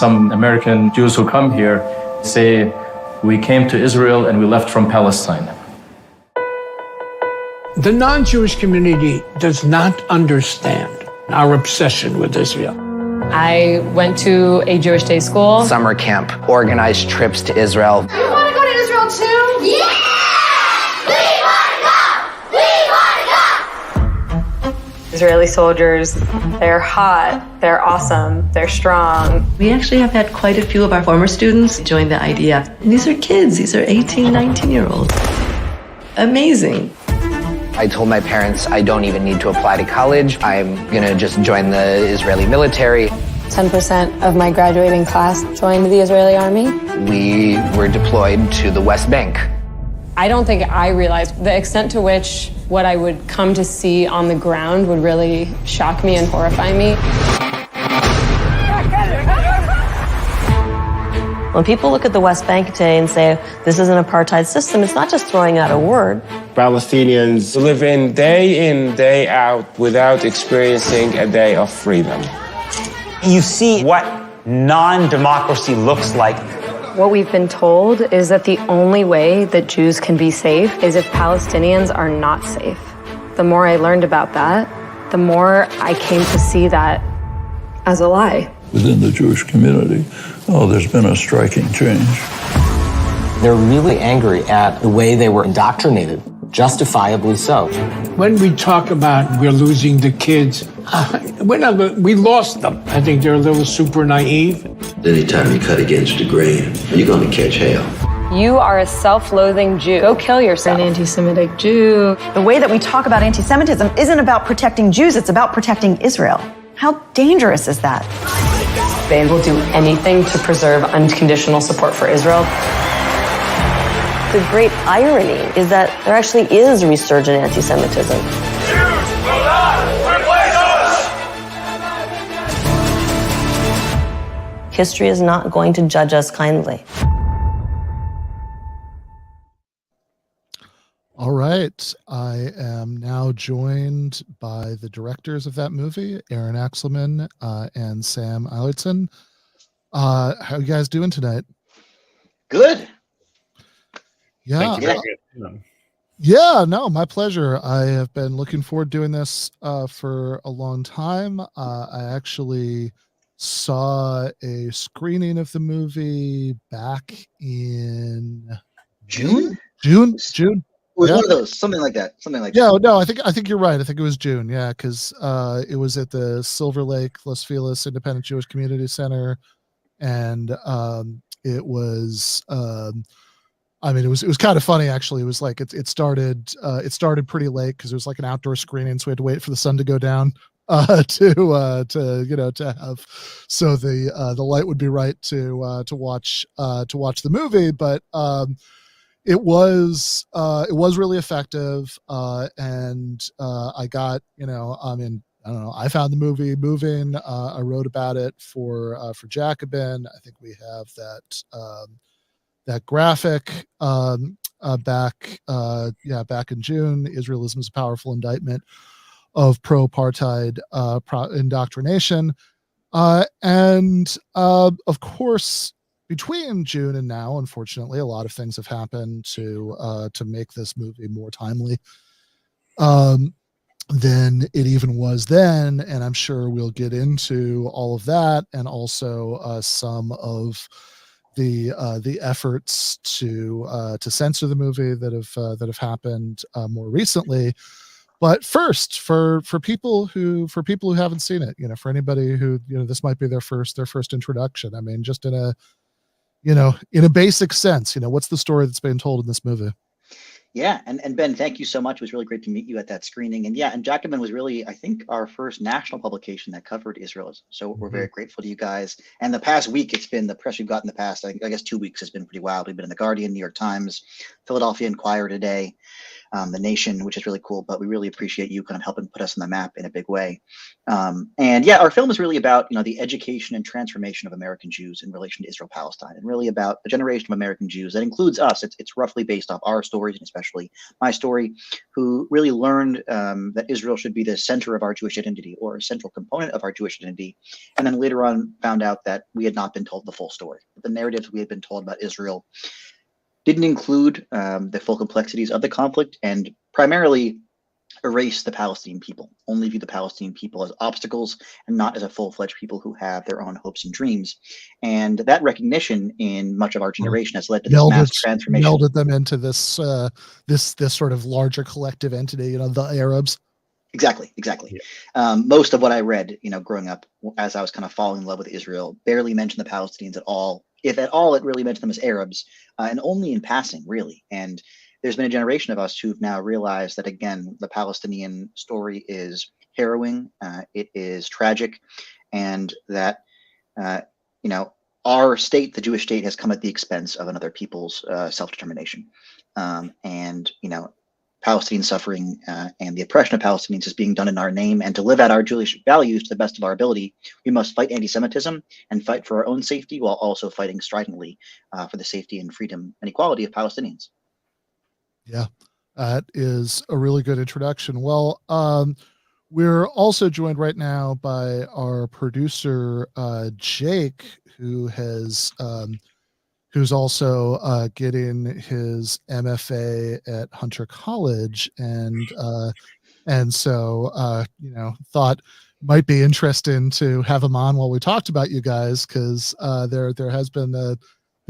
some American Jews who come here say, we came to Israel and we left from Palestine. The non-Jewish community does not understand our obsession with Israel. I went to a Jewish day school. Summer camp, organized trips to Israel. You want to go to Israel too? Yeah! We want to go! We want to go! Israeli soldiers, they're hot, they're awesome, they're strong. We actually have had quite a few of our former students join the IDF. And these are kids, these are 18, 19-year-olds. Amazing. I told my parents I don't even need to apply to college. I'm gonna just join the Israeli military. 10% of my graduating class joined the Israeli army. We were deployed to the West Bank. I don't think I realized the extent to which what I would come to see on the ground would really shock me and horrify me. When people look at the West Bank today and say, this is an apartheid system, it's not just throwing out a word. Palestinians live in, day out, without experiencing a day of freedom. You see what non-democracy looks like. What we've been told is that the only way that Jews can be safe is if Palestinians are not safe. The more I learned about that, the more I came to see that as a lie. Within the Jewish community, there's been a striking change. They're really angry at the way they were indoctrinated, justifiably so. When we talk about we're losing the kids, we lost them. I think they're a little super naive. Anytime you cut against the grain, you're going to catch hell. You are a self-loathing Jew. Go kill yourself. An anti-Semitic Jew. The way that we talk about anti-Semitism isn't about protecting Jews, it's about protecting Israel. How dangerous is that? They will do anything to preserve unconditional support for Israel. The great irony is that there actually is resurgent anti-Semitism. Jews will not replace us! History is not going to judge us kindly. All right. I am now joined by the directors of that movie, Erin Axelman and Sam Eilertsen. How are you guys doing tonight? Good. Yeah. Yeah, no, my pleasure. I have been looking forward to doing this for a long time. I actually saw a screening of the movie back in June. It was one of those, something like that. Yeah, no, I think you're right. I think it was June. Yeah, because it was at the Silver Lake Los Feliz Independent Jewish Community Center, and it was. It was kind of funny actually. It was like it started pretty late because it was like an outdoor screening, so we had to wait for the sun to go down to have so the light would be right to watch the movie, but. It was really effective, and I got I don't know. I found the movie moving. I wrote about it for Jacobin. I think we have that graphic back in June. Israelism is a powerful indictment of pro-apartheid indoctrination, and of course. Between June and now, unfortunately, a lot of things have happened to make this movie more timely than it even was then, and I'm sure we'll get into all of that, and also some of the efforts to censor the movie that have happened more recently. But first, for people who haven't seen it, for anybody who this might be their first introduction. I mean, just in a basic sense, what's the story that's being told in this movie? Yeah, and Ben, thank you so much. It was really great to meet you at that screening. And and Jacobin was really, I think, our first national publication that covered Israelism. So we're very grateful to you guys. And the past week, it's been the press we've got in the past, I guess 2 weeks has been pretty wild. We've been in The Guardian, New York Times, Philadelphia Inquirer today. the nation, which is really cool. But we really appreciate you kind of helping put us on the map in a big way. And yeah, our film is really about, the education and transformation of American Jews in relation to Israel-Palestine, and really about a generation of American Jews that includes us. It's roughly based off our stories, and especially my story, who really learned that Israel should be the center of our Jewish identity, or a central component of our Jewish identity, and then later on found out that we had not been told the full story. The narratives we had been told about Israel didn't include the full complexities of the conflict, and primarily erase the Palestinian people, only view the Palestinian people as obstacles and not as a full-fledged people who have their own hopes and dreams. And that recognition in much of our generation has led to this mass transformation. Melded them into this this sort of larger collective entity, the Arabs. Exactly. Most of what I read, growing up, as I was kind of falling in love with Israel, barely mentioned the Palestinians at all. If at all, it really mentioned them as Arabs, and only in passing, really. And there's been a generation of us who've now realized that, again, the Palestinian story is harrowing, it is tragic, and that, our state, the Jewish state, has come at the expense of another people's self-determination. And, Palestinian suffering and the oppression of Palestinians is being done in our name, and to live out our Jewish values to the best of our ability, we must fight anti-Semitism and fight for our own safety, while also fighting stridently for the safety and freedom and equality of Palestinians. Yeah, that is a really good introduction. Well, we're also joined right now by our producer, Jake, who's also getting his MFA at Hunter College, and so thought might be interesting to have him on while we talked about you guys, because there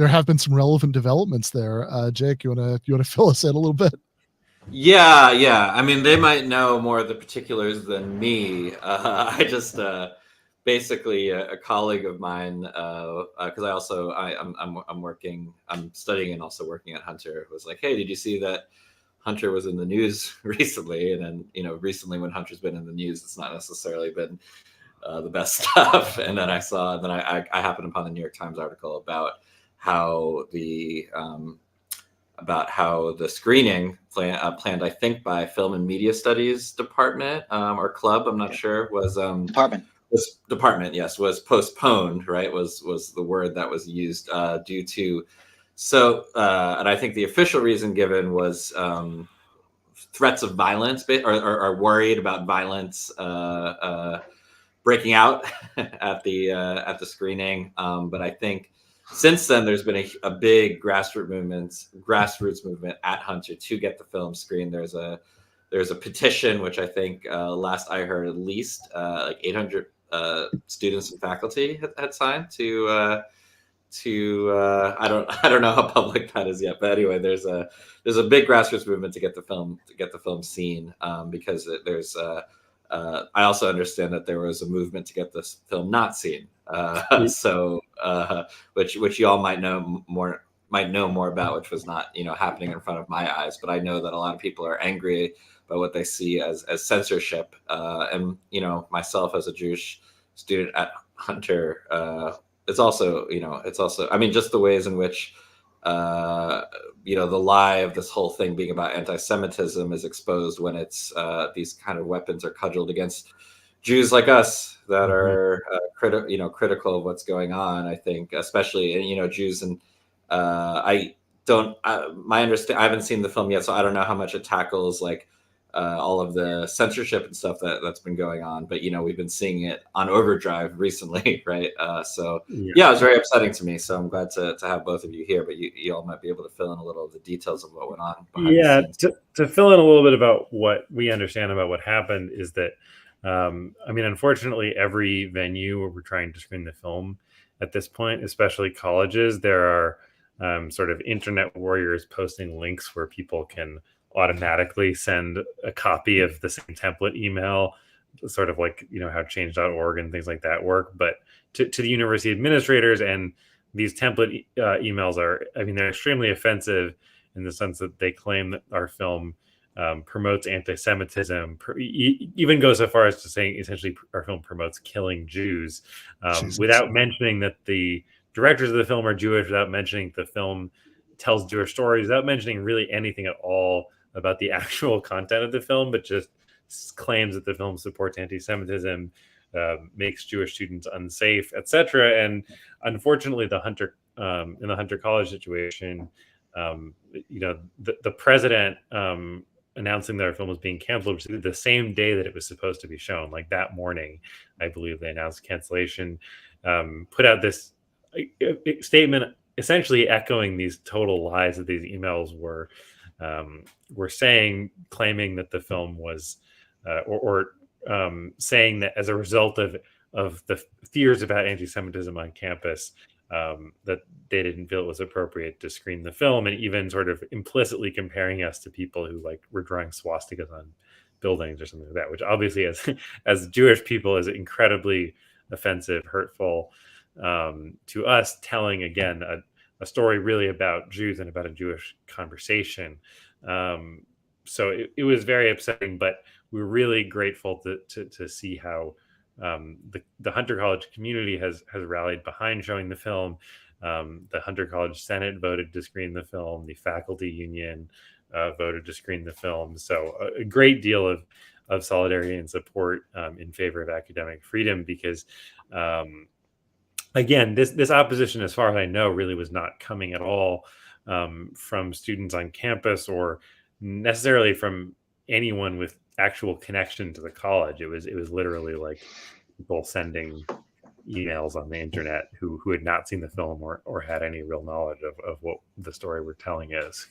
have been some relevant developments there. Jake, you wanna fill us in a little bit? Yeah. I mean, they might know more of the particulars than me. I just basically a colleague of mine, because I'm studying and also working at Hunter, was like, hey, did you see that Hunter was in the news recently? And then recently, when Hunter's been in the news, it's not necessarily been the best stuff. And then I happened upon the New York Times article about how the screening planned, I think, by Film and Media Studies Department or Club, I'm not sure, was Department, yes, was postponed, right? Was the word that was used due to and I think the official reason given was threats of violence, or worried about violence breaking out at the screening. But I think since then there's been a big grassroots movement at Hunter to get the film screened. There's a petition, which I think last I heard at least like 800 students and faculty had signed to I don't know how public that is yet, but anyway, there's a big grassroots movement to get the film seen, because there's I also understand that there was a movement to get this film not seen, so which you all might know more about, which was not happening in front of my eyes, but I know that a lot of people are angry by what they see as censorship, and myself as a Jewish student at Hunter, it's also I mean, just the ways in which the lie of this whole thing being about anti-Semitism is exposed when it's these kind of weapons are cudgeled against Jews like us that are critical of what's going on. I think especially Jews, and I haven't seen the film yet, so I don't know how much it tackles like all of the censorship and stuff that's been going on, but we've been seeing it on overdrive recently, right? So it was very upsetting to me. So I'm glad to have both of you here, but you all might be able to fill in a little of the details of what went on. To fill in a little bit about what we understand about what happened is that, unfortunately, every venue where we're trying to screen the film at this point, especially colleges, there are sort of internet warriors posting links where people can automatically send a copy of the same template email, sort of like how change.org and things like that work, but to the university administrators. And these template emails they're extremely offensive in the sense that they claim that our film promotes anti-Semitism, even goes so far as to saying essentially our film promotes killing Jews, without mentioning that the directors of the film are Jewish, without mentioning the film tells Jewish stories, without mentioning really anything at all about the actual content of the film, but just claims that the film supports anti-Semitism, makes Jewish students unsafe, etc. And unfortunately, in the Hunter College situation, the president announcing that our film was being canceled the same day that it was supposed to be shown. Like that morning, I believe they announced cancellation, put out this statement essentially echoing these total lies that these emails were saying, claiming that the film was saying that as a result of the fears about anti-Semitism on campus, that they didn't feel it was appropriate to screen the film, and even sort of implicitly comparing us to people who like were drawing swastikas on buildings or something like that, which obviously as Jewish people is incredibly offensive, hurtful to us, telling again a story really about Jews and about a Jewish conversation. So it was very upsetting, but we were really grateful to see how the Hunter College community has rallied behind showing the film. The Hunter College Senate voted to screen the film. The faculty union voted to screen the film. So a great deal of solidarity and support in favor of academic freedom, because again, this opposition, as far as I know, really was not coming at all from students on campus or necessarily from anyone with actual connection to the college. It was literally like people sending emails on the internet who had not seen the film or had any real knowledge of what the story we're telling is.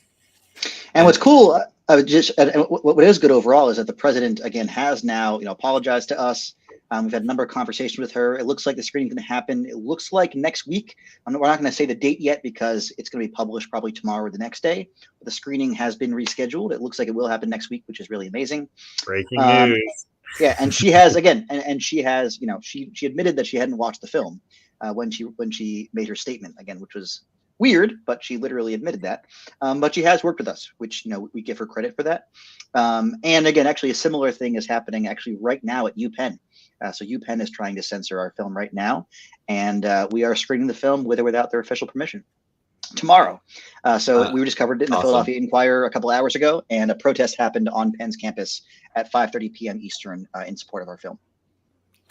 And what's cool, what is good overall is that the president again has now apologized to us. We've had a number of conversations with her. It looks like the screening is going to happen. It looks like next week. We're not going to say the date yet because it's going to be published probably tomorrow or the next day. But the screening has been rescheduled. It looks like it will happen next week, which is really amazing. Breaking news. Yeah, and she has again, and she has, she admitted that she hadn't watched the film when she made her statement again, which was weird, but she literally admitted that. But she has worked with us, which we give her credit for that. And again, actually, a similar thing is happening actually right now at UPenn. So UPenn is trying to censor our film right now, and we are screening the film with or without their official permission tomorrow. So we just covered it in the Philadelphia Inquirer a couple hours ago, and a protest happened on Penn's campus at 5:30 p.m. Eastern in support of our film.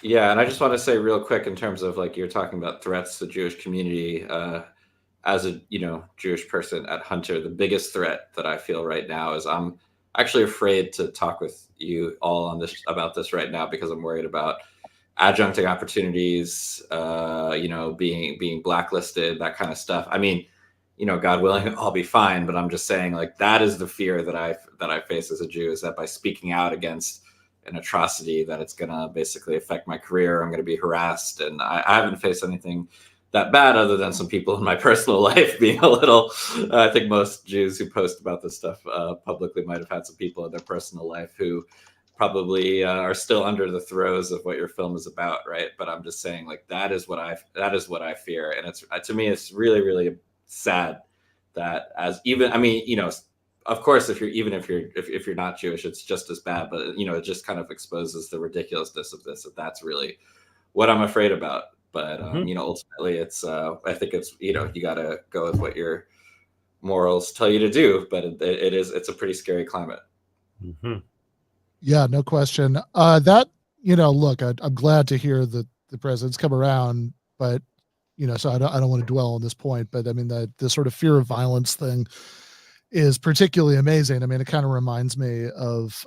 Yeah, and I just want to say real quick in terms of like you're talking about threats to the Jewish community. As a Jewish person at Hunter, the biggest threat that I feel right now is I'm actually afraid to talk with you all on this about this right now because I'm worried about adjuncting opportunities, being blacklisted, that kind of stuff. I mean, God willing, I'll be fine, but I'm just saying like that is the fear that I face as a Jew, is that by speaking out against an atrocity that it's going to basically affect my career, I'm going to be harassed. And I haven't faced anything that bad other than some people in my personal life being a little, I think most Jews who post about this stuff publicly might have had some people in their personal life who probably are still under the throes of what your film is about. Right. But I'm just saying like, that is what I fear. And it's, to me, it's really, really sad that of course, if you're not Jewish, it's just as bad, but it just kind of exposes the ridiculousness of this. That's really what I'm afraid about. But ultimately, it's I think it's you got to go with what your morals tell you to do. But it's a pretty scary climate. Mm-hmm. Yeah, no question. Look, I'm glad to hear that the president's come around, but so I don't want to dwell on this point. But I mean, the sort of fear of violence thing is particularly amazing. I mean, it kind of reminds me of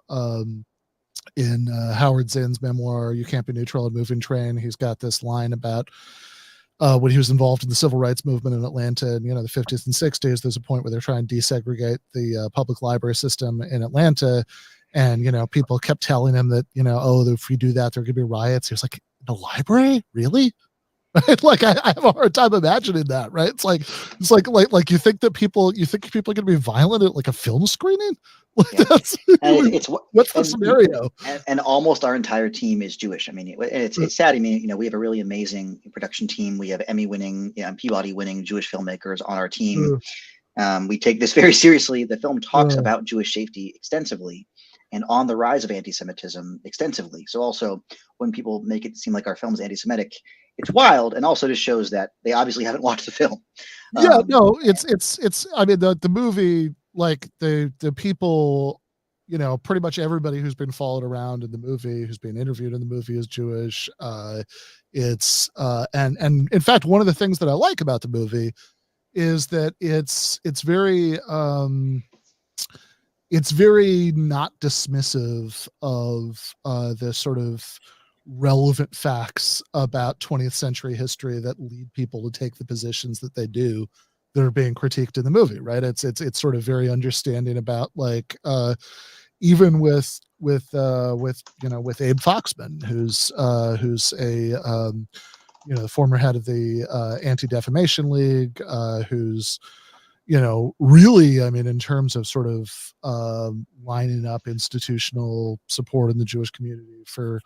in Howard Zinn's memoir, You Can't Be Neutral, A Moving Train. He's got this line about when he was involved in the civil rights movement in Atlanta in the 50s and 60s. There's a point where they're trying to desegregate the public library system in Atlanta, and people kept telling him that if we do that, there could be riots. He was like, the library, really? Like I have a hard time imagining that, right? It's like you think people are going to be violent at like a film screening? Like that's what's the scenario? And almost our entire team is Jewish. I mean, it's sad. I mean, we have a really amazing production team. We have Emmy-winning, Peabody-winning Jewish filmmakers on our team. We take this very seriously. The film talks about Jewish safety extensively, and on the rise of anti-Semitism extensively. So also, when people make it seem like our film is anti-Semitic, it's wild, and also just shows that they obviously haven't watched the film. It's. I mean, the movie like the people, you know, pretty much everybody who's been followed around in the movie, who's been interviewed in the movie, is Jewish. And in fact, one of the things that I like about the movie is that it's very not dismissive of the sort of relevant facts about 20th century history that lead people to take the positions that they do that are being critiqued in the movie, right? It's sort of very understanding about, like, even with Abe Foxman, who's a the former head of the Anti-Defamation League, who's, really, I mean, in terms of sort of lining up institutional support in the Jewish community for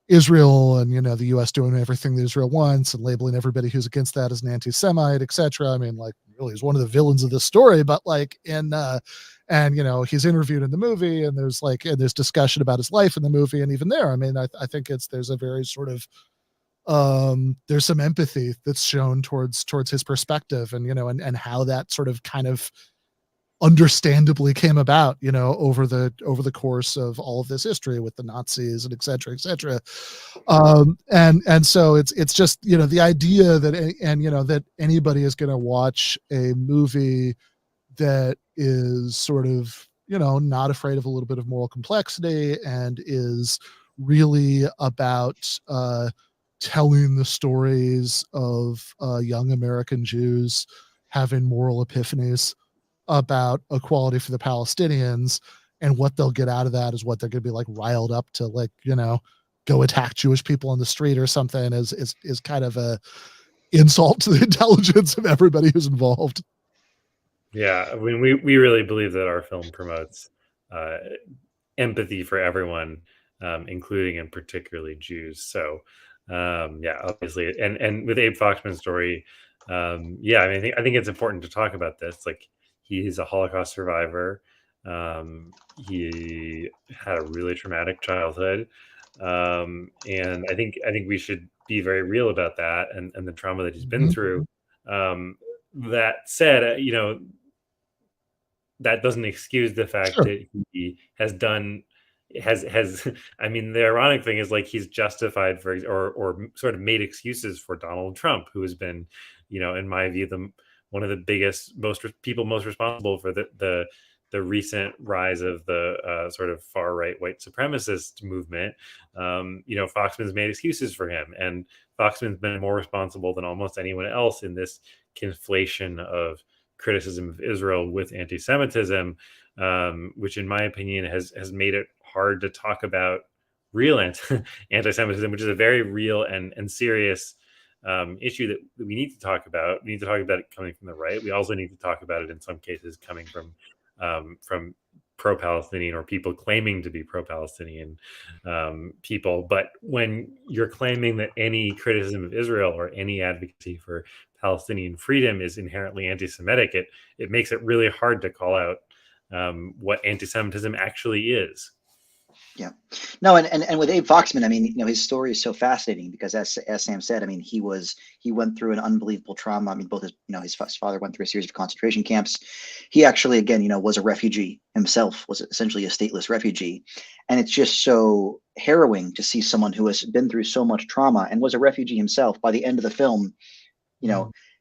Israel, and the U.S. doing everything that Israel wants and labeling everybody who's against that as an anti-Semite, etc. I mean, like, really is one of the villains of this story. But like he's interviewed in the movie, and there's discussion about his life in the movie, and even there, I mean, I think there's a very sort of there's some empathy that's shown towards his perspective, and and how that sort of kind of understandably came about, over the course of all of this history with the Nazis and et cetera, et cetera. And so it's just, the idea that, that anybody is going to watch a movie that is sort of, not afraid of a little bit of moral complexity and is really about, telling the stories of young American Jews having moral epiphanies about equality for the Palestinians, and what they'll get out of that is what they're going to be like riled up to, like, go attack Jewish people on the street or something, is kind of a insult to the intelligence of everybody who's involved. Yeah, I mean, we really believe that our film promotes empathy for everyone, including and particularly Jews. So obviously, and with Abe Foxman's story, I mean, I think it's important to talk about this. Like, he's a Holocaust survivor. He had a really traumatic childhood, and I think we should be very real about that and the trauma that he's been through. That said, that doesn't excuse the fact that he has done. I mean, the ironic thing is, like, he's justified for or sort of made excuses for Donald Trump, who has been, in my view, one of the biggest, most responsible for the recent rise of the sort of far right white supremacist movement. Foxman's made excuses for him, and Foxman's been more responsible than almost anyone else in this conflation of criticism of Israel with anti-Semitism, which, in my opinion, has made it hard to talk about real anti-Semitism, which is a very real and serious issue that we need to talk about. We need to talk about it coming from the right. We also need to talk about it in some cases coming from pro-Palestinian or people claiming to be pro-Palestinian people. But when you're claiming that any criticism of Israel or any advocacy for Palestinian freedom is inherently anti-Semitic, it makes it really hard to call out what anti-Semitism actually is. Yeah, no, and with Abe Foxman, I mean, his story is so fascinating because, as Sam said, I mean, he went through an unbelievable trauma. I mean, both his father went through a series of concentration camps. He actually, again, was a refugee himself, was essentially a stateless refugee, and it's just so harrowing to see someone who has been through so much trauma and was a refugee himself. By the end of the film,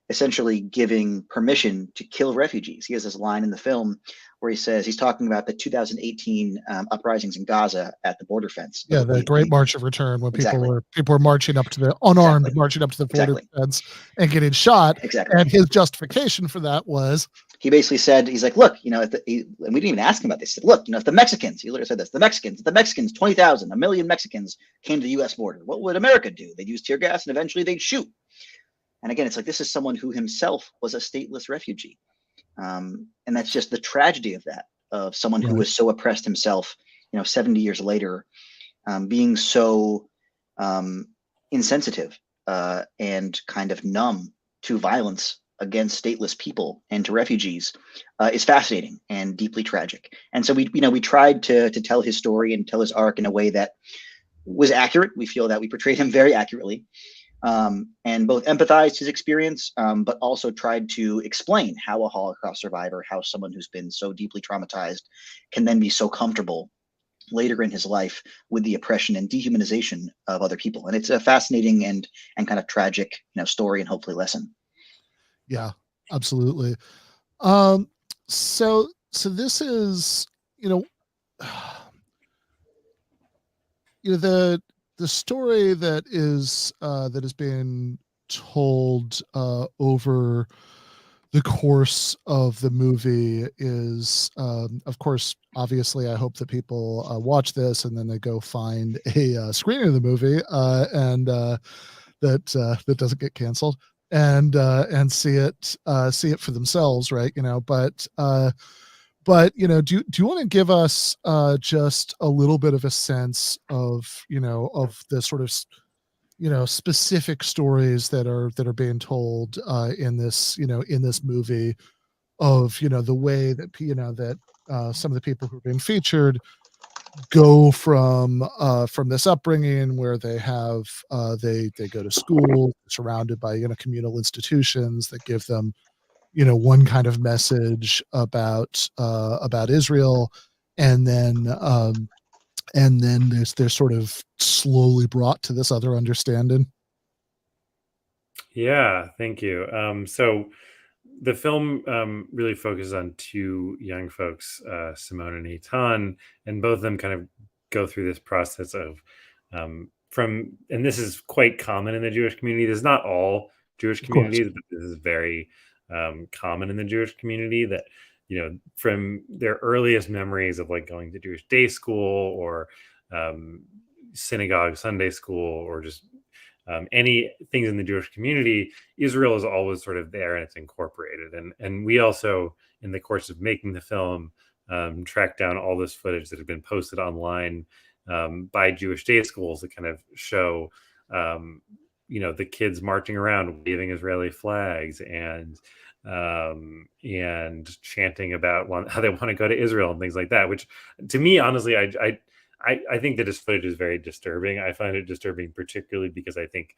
essentially giving permission to kill refugees. He has this line in the film where he says, he's talking about the 2018 uprisings in Gaza at the border fence. Yeah, the Great March of Return, when people were marching up to the unarmed, marching up to the border fence and getting shot. Exactly. And his justification for that was, he basically said, he's like, look, and we didn't even ask him about this. He said, look, if the Mexicans, he literally said this, the Mexicans, 20,000, a million Mexicans came to the U.S. border. What would America do? They'd use tear gas and eventually they'd shoot. And again, it's like, this is someone who himself was a stateless refugee. And that's just the tragedy of that, of someone who was so oppressed himself, 70 years later, being so insensitive and kind of numb to violence against stateless people and to refugees is fascinating and deeply tragic. And so we tried to tell his story and tell his arc in a way that was accurate. We feel that we portrayed him very accurately. and both empathized his experience, but also tried to explain how a Holocaust survivor, how someone who's been so deeply traumatized can then be so comfortable later in his life with the oppression and dehumanization of other people. And it's a fascinating and kind of tragic, story and hopefully lesson. Yeah, absolutely. So this is, the story that is being told over the course of the movie is, of course, obviously, I hope that people watch this and then they go find a screening of the movie and that doesn't get canceled and see it for themselves, right? But do you want to give us just a little bit of a sense of of the sort of specific stories that are being told in this movie of the way that that some of the people who are being featured go from this upbringing where they have they go to school surrounded by communal institutions that give them one kind of message about Israel, and then they're sort of slowly brought to this other understanding. Yeah, thank you. So the film really focuses on two young folks, Simone and Eitan, and both of them kind of go through this process of and this is quite common in the Jewish community. This is not all Jewish communities, but this is very common in the Jewish community that from their earliest memories of like going to Jewish day school or synagogue, Sunday school, or just any things in the Jewish community, Israel is always sort of there and it's incorporated. And we also, in the course of making the film, tracked down all this footage that had been posted online by Jewish day schools that kind of show, the kids marching around waving Israeli flags and chanting about how they want to go to Israel and things like that. Which, to me, honestly, I think that this footage is very disturbing. I find it disturbing, particularly because I think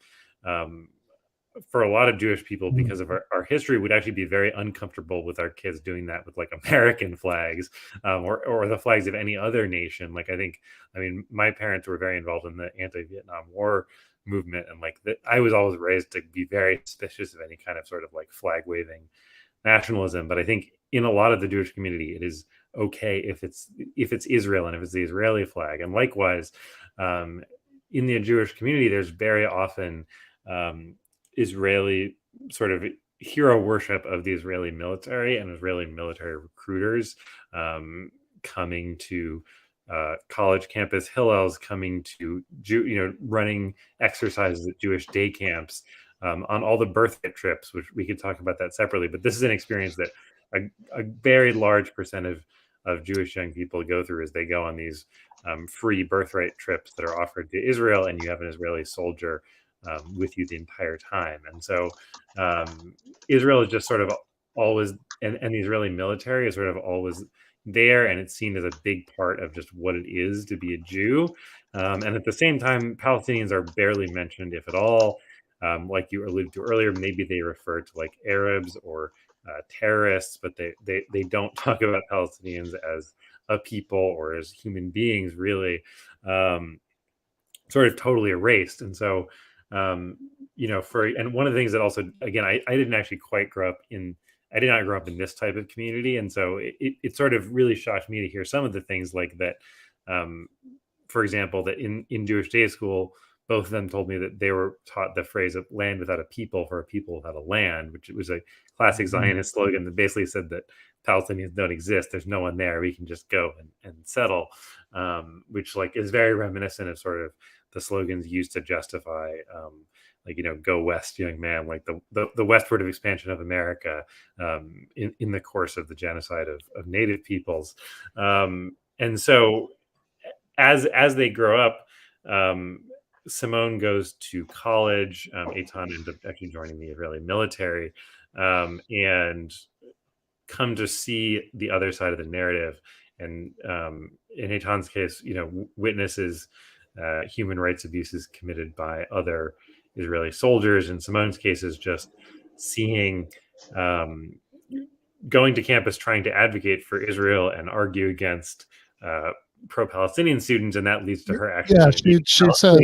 for a lot of Jewish people, because of our history, would actually be very uncomfortable with our kids doing that with like American flags or the flags of any other nation. Like, I mean, my parents were very involved in the anti-Vietnam War movement, and I was always raised to be very suspicious of any kind of sort of like flag waving nationalism. But I think in a lot of the Jewish community, it is okay if it's Israel and if it's the Israeli flag. And likewise, in the Jewish community, there's very often Israeli sort of hero worship of the Israeli military and Israeli military recruiters coming to college campus, Hillel's coming to running exercises at Jewish day camps, on all the birthright trips, which we could talk about that separately. But this is an experience that a very large percent of Jewish young people go through as they go on these free birthright trips that are offered to Israel, and you have an Israeli soldier with you the entire time. And so Israel is just sort of always, and the Israeli military is sort of always there, and it's seen as a big part of just what it is to be a Jew. And at the same time, Palestinians are barely mentioned, if at all. Like you alluded to earlier, maybe they refer to like Arabs or terrorists, but they don't talk about Palestinians as a people or as human beings, really, sort of totally erased. And so, and one of the things that also, again, I didn't actually quite grow up in, I did not grow up in this type of community. And so it sort of really shocked me to hear some of the things like that. For example, that in Jewish day school, both of them told me that they were taught the phrase of land without a people for a people without a land, which was a classic Zionist slogan that basically said that Palestinians don't exist. There's no one there. We can just go and settle, which like is very reminiscent of sort of the slogans used to justify, go west, young man, like the westward of expansion of America in the course of the genocide of Native peoples. And so as they grow up, Simone goes to college. Eitan ends up actually joining the Israeli military, and come to see the other side of the narrative. And in Eitan's case, witnesses human rights abuses committed by other Israeli soldiers. In Simone's cases, just seeing going to campus trying to advocate for Israel and argue against pro-Palestinian students, and that leads to her actually. Yeah, she says,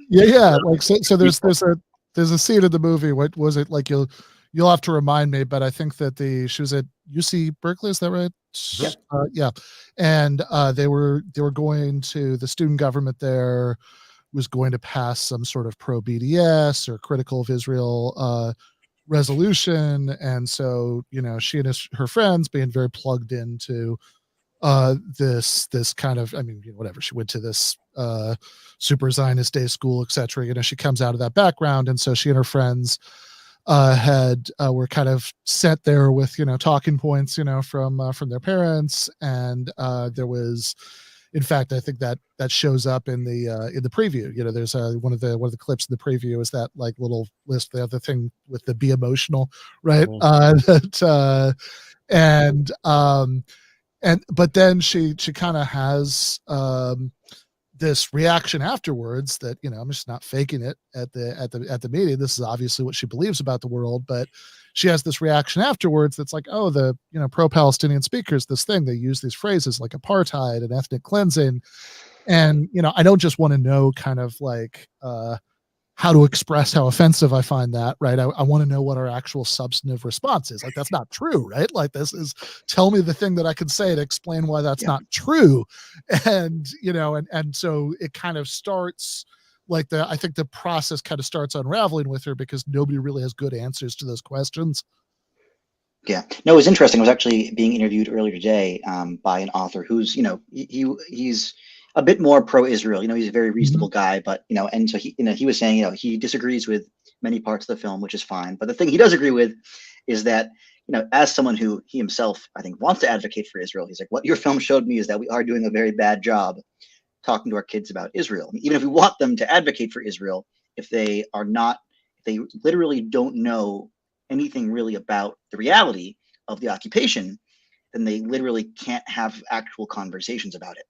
yeah. Like so, there's a scene in the movie. What was it like? You'll have to remind me, but I think that she was at UC Berkeley. Is that right? Yeah. Yeah. And they were going to, the student government there was going to pass some sort of pro BDS or critical of Israel resolution, and so she and her friends, being very plugged into this kind of, whatever, she went to this super Zionist day school, etc. She comes out of that background, and so she and her friends were kind of set there with talking points from their parents, and there was, in fact, I think that shows up in the preview. There's one of the clips in the preview is that like little list, the other thing with the be emotional, right? But then she kind of has this reaction afterwards that I'm just not faking it at the meeting. This is obviously what she believes about the world, but she has this reaction afterwards that's like, oh, the pro-Palestinian speakers, this thing, they use these phrases like apartheid and ethnic cleansing, and I don't just want to know kind of like how to express how offensive I find that, right? I want to know what our actual substantive response is. Like, that's not true, right? Like, this is, tell me the thing that I can say to explain why that's not true. And, and so it kind of starts like I think the process kind of starts unraveling with her because nobody really has good answers to those questions. Yeah, no, it was interesting. I was actually being interviewed earlier today by an author who's, he's a bit more pro-Israel. He's a very reasonable guy, but and so he was saying, he disagrees with many parts of the film, which is fine. But the thing he does agree with is that, as someone who he himself, I think, wants to advocate for Israel, he's like, what your film showed me is that we are doing a very bad job talking to our kids about Israel. Even if we want them to advocate for Israel, if they literally don't know anything really about the reality of the occupation, then they literally can't have actual conversations about it.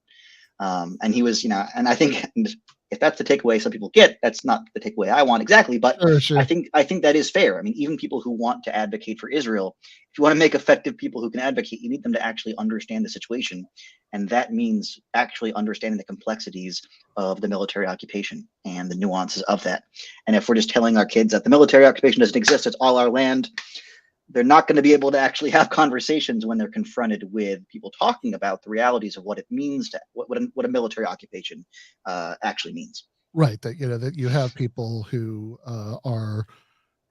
And he was, and I think if that's the takeaway some people get, that's not the takeaway I want exactly, but sure. I think that is fair. Even people who want to advocate for Israel, if you want to make effective people who can advocate, you need them to actually understand the situation. And that means actually understanding the complexities of the military occupation and the nuances of that. And if we're just telling our kids that the military occupation doesn't exist, it's all our land, they're not going to be able to actually have conversations when they're confronted with people talking about the realities of what it means to what a military occupation actually means. Right. That you have people who are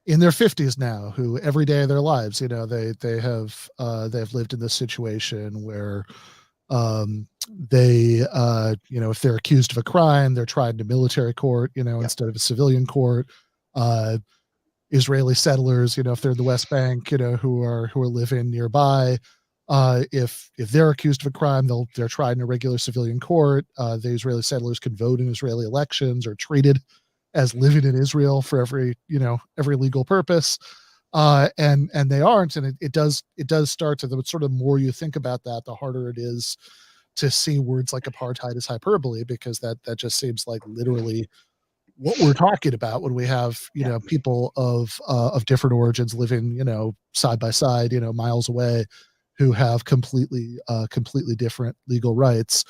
in their 50s now, who every day of their lives, they have lived in this situation where they if they're accused of a crime, they're tried in a military court, instead of a civilian court. Israeli settlers, if they're in the West Bank, who are living nearby, if they're accused of a crime, they're tried in a regular civilian court. The Israeli settlers can vote in Israeli elections, or treated as living in Israel for every legal purpose, and they aren't. And it does start to, the sort of more you think about that, the harder it is to see words like apartheid as hyperbole, because that just seems like literally what we're talking about when we have people of different origins living side by side, miles away, who have completely different legal rights.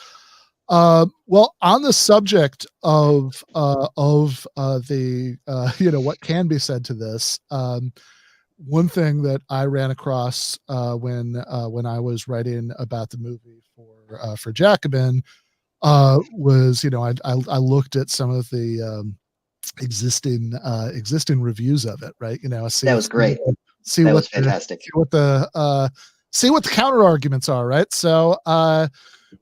Well, on the subject of the what can be said to this, one thing that I ran across when I was writing about the movie for Jacobin was, I looked at some of the existing reviews of it, right? That was great. That was fantastic. See what the counter arguments are, right? So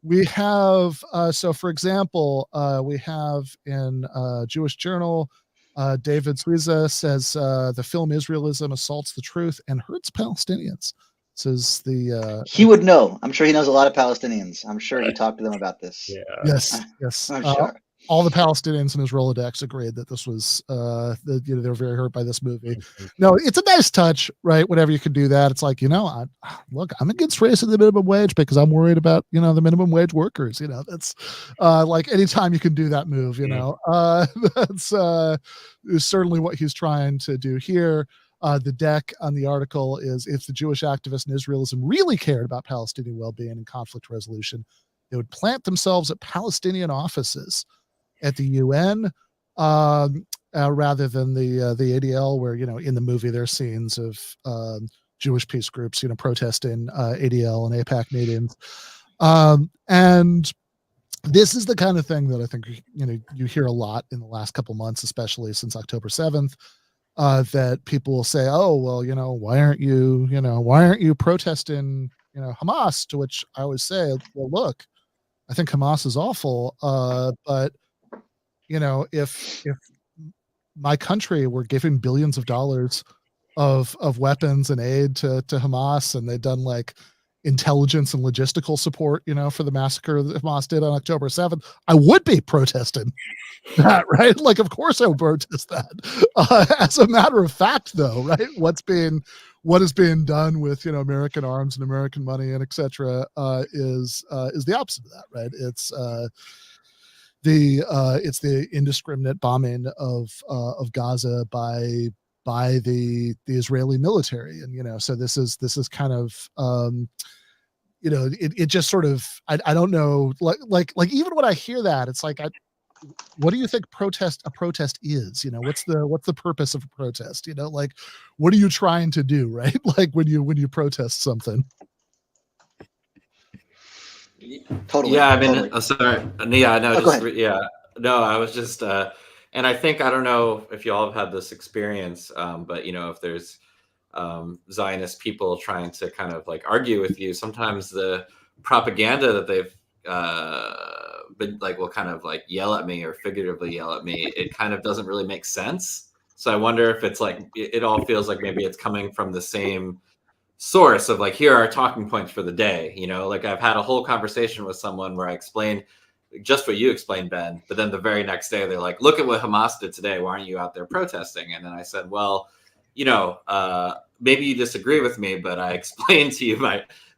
we have, so for example, we have in Jewish Journal, David Suiza says the film Israelism assaults the truth and hurts Palestinians. Says he would know. I'm sure he knows a lot of Palestinians. I'm sure he talked to them about this. Yeah. Yes. I'm sure. all the Palestinians in his Rolodex agreed that this was, they were very hurt by this movie. No, it's a nice touch, right? Whenever you can do that, it's like, look, I'm against raising the minimum wage because I'm worried about, the minimum wage workers. That's like anytime you can do that move, that's is certainly what he's trying to do here. The deck on the article is, if the Jewish activists in Israelism really cared about Palestinian well-being and conflict resolution, they would plant themselves at Palestinian offices at the UN rather than the ADL, where, in the movie there's scenes of Jewish peace groups, protesting ADL and AIPAC meetings. And this is the kind of thing that I think, you hear a lot in the last couple months, especially since October 7th, that people will say, oh, well, why aren't you protesting, Hamas? To which I always say, well, look, I think Hamas is awful. But if my country were giving billions of dollars of weapons and aid to Hamas, and they'd done like intelligence and logistical support, for the massacre that Hamas did on October 7th, I would be protesting that, right? Like, of course I would protest that. As a matter of fact, though, right, what is being done with, American arms and American money and etc. Is the opposite of that, right? It's the indiscriminate bombing of Gaza by the Israeli military, and so this is kind of it just sort of, I don't know, like even when I hear that, it's like, what do you think a protest is? What's the purpose of a protest? Like, what are you trying to do, right? Like when you protest something. Totally. Yeah, I mean, totally. sorry. Yeah, no, Oh, no, I was just, and I think, I don't know if you all have had this experience, but if there's Zionist people trying to kind of like argue with you, sometimes the propaganda that they've been like, will kind of like yell at me or figuratively yell at me. It kind of doesn't really make sense. So I wonder if it's like, it all feels like maybe it's coming from the same source of like, here are our talking points for the day. Like I've had a whole conversation with someone where I explained just what you explained, Ben, but then the very next day they're like, look at what Hamas did today. Why aren't you out there protesting? And then I said, well, maybe you disagree with me, but I explained to you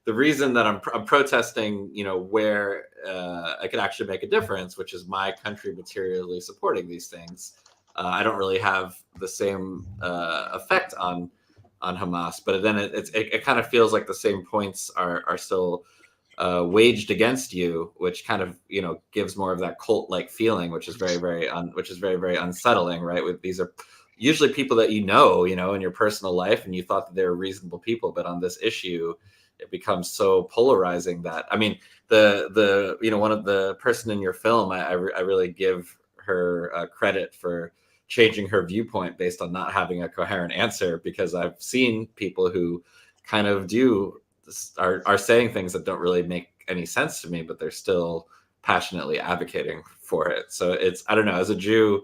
the reason that I'm protesting, where I could actually make a difference, which is my country materially supporting these things. I don't really have the same effect on Hamas, but then it kind of feels like the same points are still waged against you, which kind of gives more of that cult-like feeling, which is very very unsettling, right? These are usually people that in your personal life, and you thought that they were reasonable people, but on this issue it becomes so polarizing that, I mean, the one of the person in your film, I really give her credit for changing her viewpoint based on not having a coherent answer, because I've seen people who kind of are saying things that don't really make any sense to me, but they're still passionately advocating for it. So it's, I don't know, as a Jew,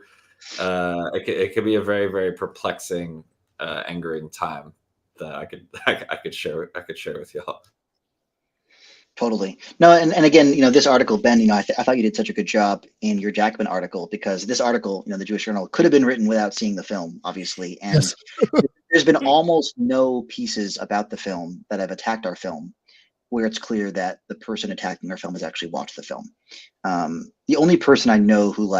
it could be a very, very perplexing, angering time that I could share with y'all. Totally. No, and again, this article, Ben, I thought you did such a good job in your Jacobin article, because this article, the Jewish Journal, could have been written without seeing the film, obviously. And yes. There's been almost no pieces about the film that have attacked our film where it's clear that the person attacking our film has actually watched the film. The only person I know who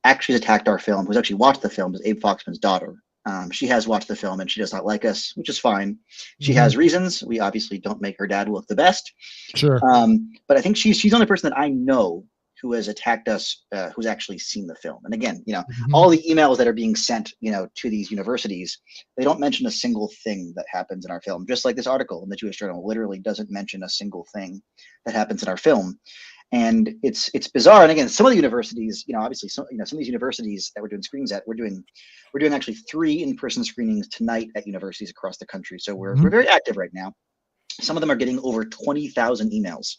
actually attacked our film, who's actually watched the film, is Abe Foxman's daughter. She has watched the film and she does not like us, which is fine. She has reasons. We obviously don't make her dad look the best. Sure. But I think she's the only person that I know who has attacked us, who's actually seen the film. And again, all the emails that are being sent, to these universities, they don't mention a single thing that happens in our film. Just like this article in the Jewish Journal literally doesn't mention a single thing that happens in our film. And it's bizarre. And again, some of the universities, obviously, some of these universities that we're doing screenings at, we're doing actually 3 in-person screenings tonight at universities across the country. So we're very active right now. Some of them are getting over 20,000 emails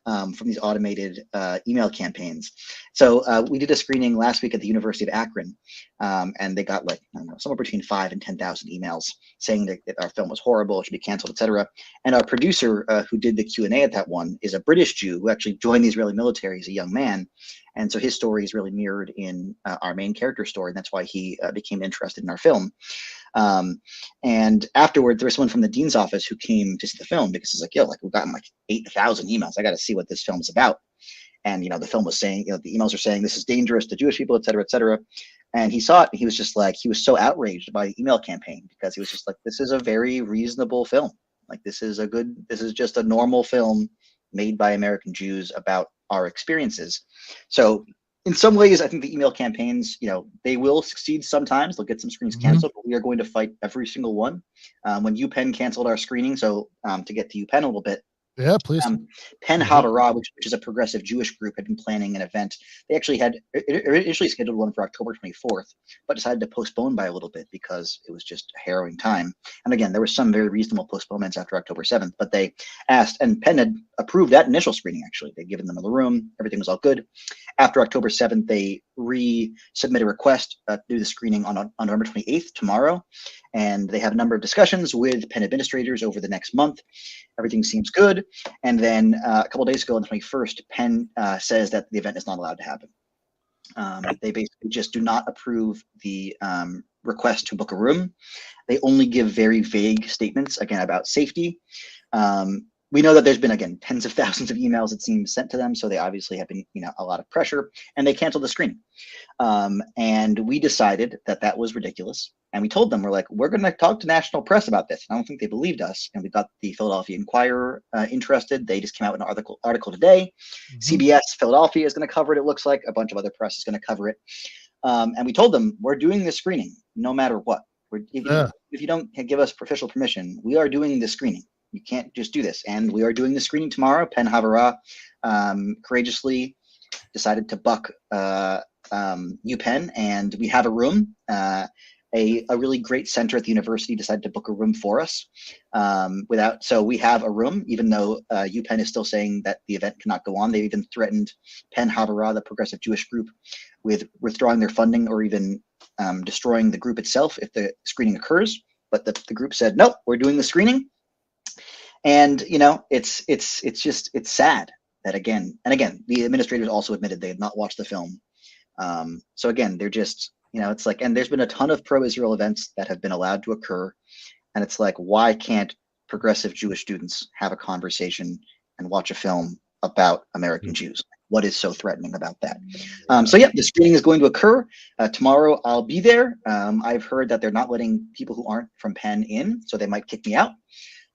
from these automated email campaigns. So we did a screening last week at the University of Akron, and they got like, I don't know, somewhere between 5,000 and 10,000 emails saying that our film was horrible, it should be canceled, etc. And our producer who did the Q&A at that one is a British Jew who actually joined the Israeli military as a young man. And so his story is really mirrored in our main character story, and that's why he became interested in our film. And afterward, there was someone from the dean's office who came to see the film because he's like, yo, like we've gotten like 8,000 emails. I got to see what this film's about. And, the film was saying, the emails are saying this is dangerous to Jewish people, et cetera, et cetera. And he saw it and he was just like, he was so outraged by the email campaign because he was just like, this is a very reasonable film. Like this is just a normal film made by American Jews about our experiences. So in some ways, I think the email campaigns, they will succeed sometimes. They'll get some screenings canceled, but we are going to fight every single one. When UPenn canceled our screening, so to get to UPenn a little bit, yeah, please. Penn Havara, which is a progressive Jewish group, had been planning an event. They actually had initially scheduled one for October 24th, but decided to postpone by a little bit because it was just a harrowing time. And again, there were some very reasonable postponements after October 7th, but they asked, and Penn had approved that initial screening, actually. They'd given them the room. Everything was all good. After October 7th, they resubmit a request to do the screening on November 28th, tomorrow. And they have a number of discussions with Penn administrators over the next month. Everything seems good. And then a couple of days ago on the 21st, Penn says that the event is not allowed to happen. They basically just do not approve the request to book a room. They only give very vague statements, again, about safety. We know that there's been, again, tens of thousands of emails, it seems, sent to them. So they obviously have been, a lot of pressure, and they canceled the screening. And we decided that that was ridiculous. And we told them, we're like, we're going to talk to national press about this. I don't think they believed us. And we got the Philadelphia Inquirer interested. They just came out with an article today. CBS Philadelphia is going to cover it. It looks like a bunch of other press is going to cover it. And we told them, we're doing this screening no matter what. If you don't give us official permission, we are doing the screening. You can't just do this. And we are doing the screening tomorrow. Penn Havara courageously decided to buck UPenn, and we have a room. A really great center at the university decided to book a room for us. So we have a room, even though UPenn is still saying that the event cannot go on. They even threatened Penn Havara, the progressive Jewish group, with withdrawing their funding or even destroying the group itself if the screening occurs. But the group said, nope, we're doing the screening. And it's sad that again, the administrators also admitted they had not watched the film. So again, they're just, it's like, and there's been a ton of pro-Israel events that have been allowed to occur. And it's like, why can't progressive Jewish students have a conversation and watch a film about American Jews? What is so threatening about that? So yeah, the screening is going to occur tomorrow. I'll be there. I've heard that they're not letting people who aren't from Penn in, so they might kick me out.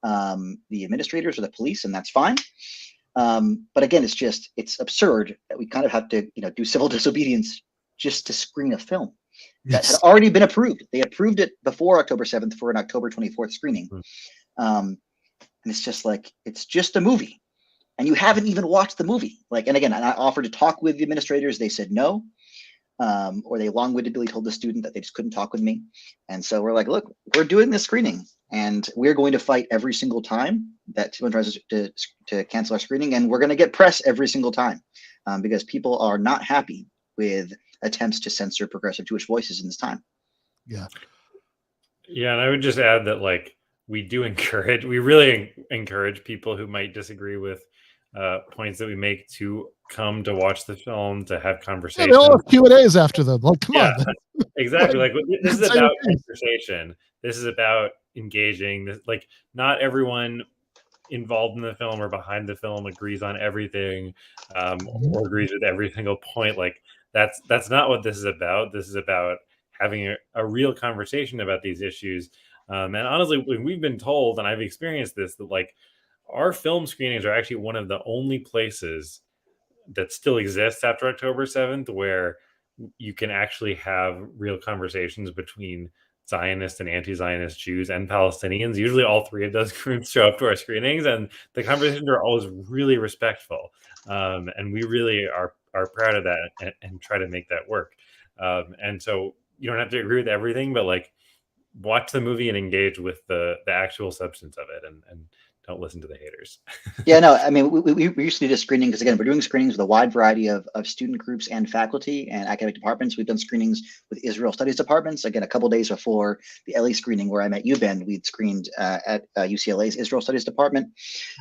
The administrators or the police, and that's fine. But again, it's absurd that we kind of have to, do civil disobedience just to screen a film that had already been approved. They approved it before October 7th for an October 24th screening. And it's just like, it's just a movie and you haven't even watched the movie. And I offered to talk with the administrators. They said no. Or they long-windedly told the student that they just couldn't talk with me. And so we're like, look, we're doing this screening and we're going to fight every single time that someone tries to cancel our screening. And we're going to get press every single time because people are not happy with attempts to censor progressive Jewish voices in this time. Yeah. Yeah. And I would just add that we really encourage people who might disagree with points that we make to come to watch the film, to have conversations. Yeah, they all have Q&As after them. Come on. Exactly. This is about conversation. This is about engaging. Not everyone involved in the film or behind the film agrees on everything or agrees with every single point. That's not what this is about. This is about having a real conversation about these issues. And honestly, we've been told, and I've experienced this, that our film screenings are actually one of the only places that still exists after October 7th where you can actually have real conversations between Zionist and anti-Zionist Jews and Palestinians. Usually all three of those groups show up to our screenings, and the conversations are always really respectful. And we really are proud of that and try to make that work. And so you don't have to agree with everything, but watch the movie and engage with the actual substance of it, and don't listen to the haters. Yeah, no, I mean, we used to do this screening because, again, we're doing screenings with a wide variety of student groups and faculty and academic departments. We've done screenings with Israel studies departments. Again, a couple days before the LA screening where I met you, Ben, we'd screened at UCLA's Israel studies department.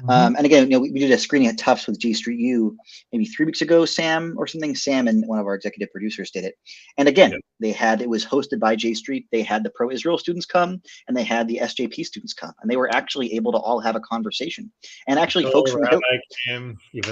And again, we did a screening at Tufts with J Street U maybe 3 weeks ago, Sam or something. Sam and one of our executive producers did it. And again, it was hosted by J Street. They had the pro-Israel students come and they had the SJP students come, and they were actually able to all have a conversation. And actually, folks from the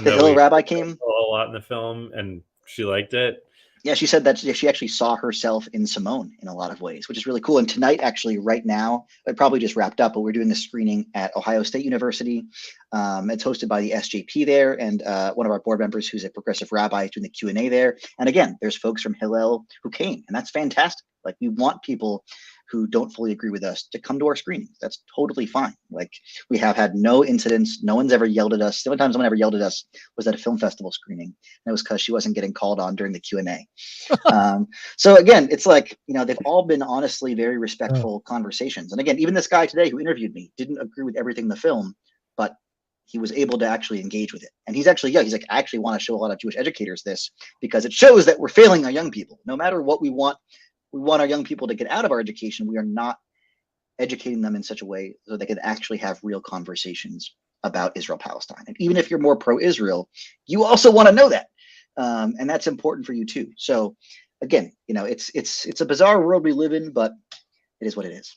Hillel Rabbi came a lot in the film, and she liked it. Yeah, she said that she actually saw herself in Simone in a lot of ways, which is really cool. And tonight, actually, right now, it probably just wrapped up, but we're doing a screening at Ohio State University. It's hosted by the SJP there, and one of our board members, who's a progressive rabbi, is doing the Q&A there. And again, there's folks from Hillel who came, and that's fantastic. Like, we want people who don't fully agree with us to come to our screenings. That's totally fine. Like, we have had no incidents. No one's ever yelled at us. The only time someone ever yelled at us was at a film festival screening. And it was because she wasn't getting called on during the Q&A. So again, it's like, they've all been honestly very respectful conversations. And again, even this guy today who interviewed me didn't agree with everything in the film, but he was able to actually engage with it. And he's actually, he's like, I actually want to show a lot of Jewish educators this because it shows that we're failing our young people. No matter what we want our young people to get out of our education. We are not educating them in such a way so they can actually have real conversations about Israel-Palestine. And even if you're more pro-Israel, you also want to know that. And that's important for you too. So again, it's a bizarre world we live in, but it is what it is.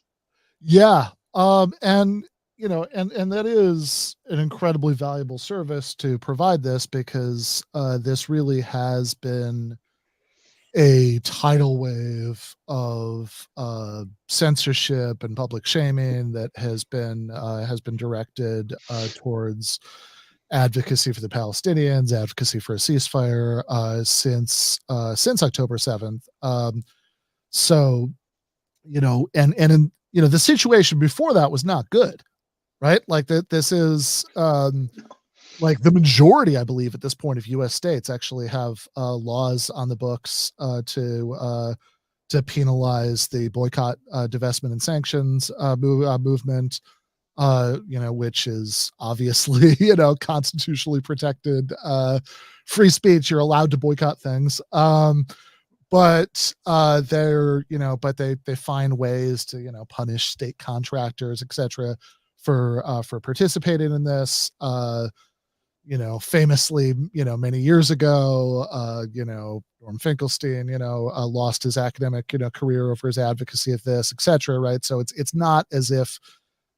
Yeah. And that is an incredibly valuable service to provide this, because this really has been a tidal wave of censorship and public shaming that has been directed towards advocacy for the Palestinians, advocacy for a ceasefire since October 7th. The situation before that was not good, right? Like that. This is like the majority, I believe, at this point of U.S. states actually have laws on the books to penalize the boycott, divestment, and sanctions movement, which is obviously constitutionally protected free speech. You're allowed to boycott things, but they find ways to punish state contractors, etc., for participating in this. Famously, many years ago, Norman Finkelstein, lost his academic, career over his advocacy of this, etc. Right. So it's not as if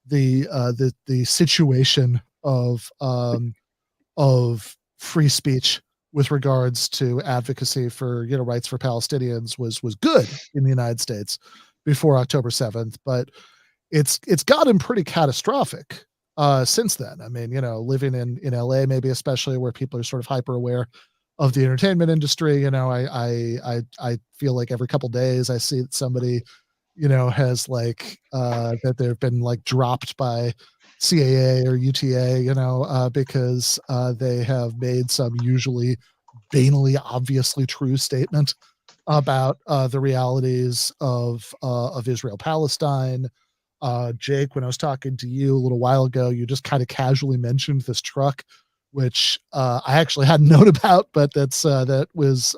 the situation of free speech with regards to advocacy for, rights for Palestinians was good in the United States before October 7th, but it's gotten pretty catastrophic since then. I mean, living in LA, maybe especially, where people are sort of hyper aware of the entertainment industry, I feel like every couple days I see that somebody, has that they've been dropped by CAA or UTA, because they have made some usually banally, obviously true statement about the realities of Israel-Palestine. Jake, when I was talking to you a little while ago, you just kind of casually mentioned this truck, which I actually hadn't known about, but that was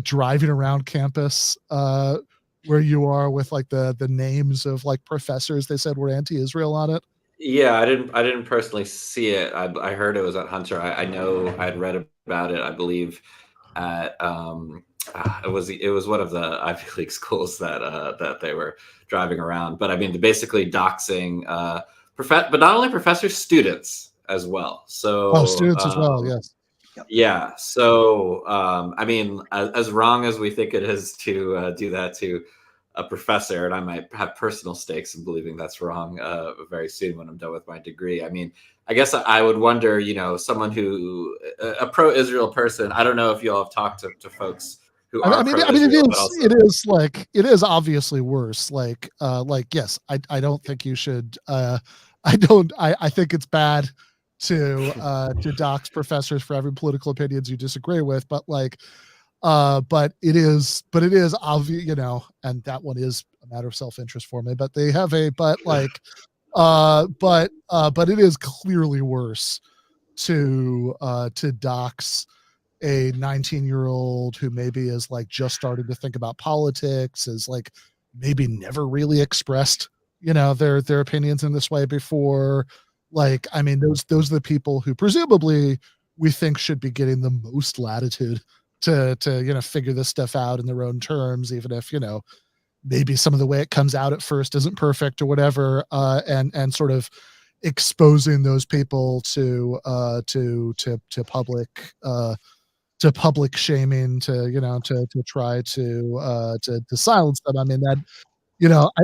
driving around campus where you are with the names of professors they said were anti-Israel on it. Yeah, I didn't personally see it. I heard it was at Hunter. I know I'd read about it, I believe, at it was one of the Ivy League schools that they were driving around. But I mean, basically doxing, but not only professors, students as well. So students as well, yes. Yeah. So I mean, as wrong as we think it is to do that to a professor, and I might have personal stakes in believing that's wrong very soon when I'm done with my degree. I mean, I guess I would wonder, someone who a pro-Israel person. I don't know if you all have talked to folks who are. It is obviously worse. Yes, I don't think you should. I think it's bad to dox professors for having political opinions you disagree with, but it is obvious, and that one is a matter of self-interest for me, but they have But it is clearly worse to dox a 19-year-old who maybe is like just starting to think about politics, is like maybe never really expressed, their opinions in this way before. Like, I mean, those are the people who presumably we think should be getting the most latitude to figure this stuff out in their own terms, even if, maybe some of the way it comes out at first isn't perfect or whatever, and sort of exposing those people to public shaming, to try to silence them. I mean, that,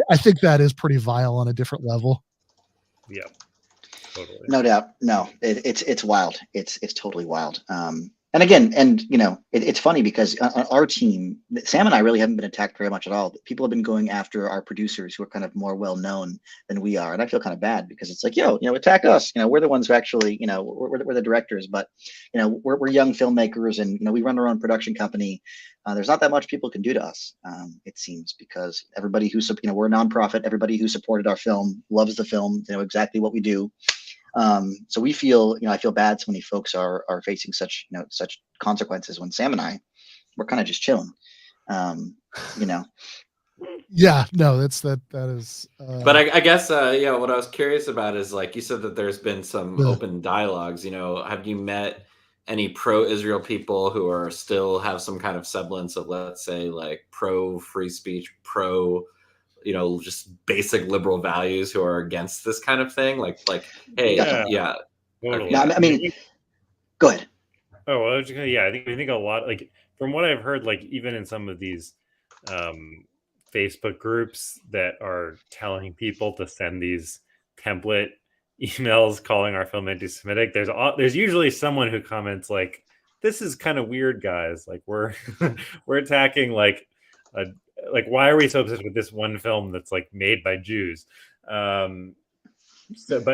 I think that is pretty vile on a different level. Yeah, totally. No doubt. No, it's wild. It's totally wild. And again, it's funny because on our team, Sam and I really haven't been attacked very much at all. People have been going after our producers who are kind of more well known than we are, and I feel kind of bad because it's like, attack us. We're the ones who actually, we're the directors, but we're young filmmakers, and we run our own production company. There's not that much people can do to us, it seems, because everybody who we're a nonprofit. Everybody who supported our film loves the film. They know exactly what we do. So we feel, I feel bad so many folks are facing such consequences when Sam and I, we're kind of just chilling, Yeah, no, that is. But I guess, what I was curious about is, like you said, that there's been some open dialogues. Have you met any pro-Israel people who are still have some kind of semblance of, let's say, like pro-free speech, just basic liberal values, who are against this kind of thing? Like, hey, yeah. Totally. No, I mean, go ahead. Oh, well, I think a lot, like, from what I've heard, like, even in some of these Facebook groups that are telling people to send these template emails calling our film anti-Semitic, there's usually someone who comments like, "This is kind of weird, guys. Like, we're attacking like why are we so obsessed with this one film that's like made by Jews?" But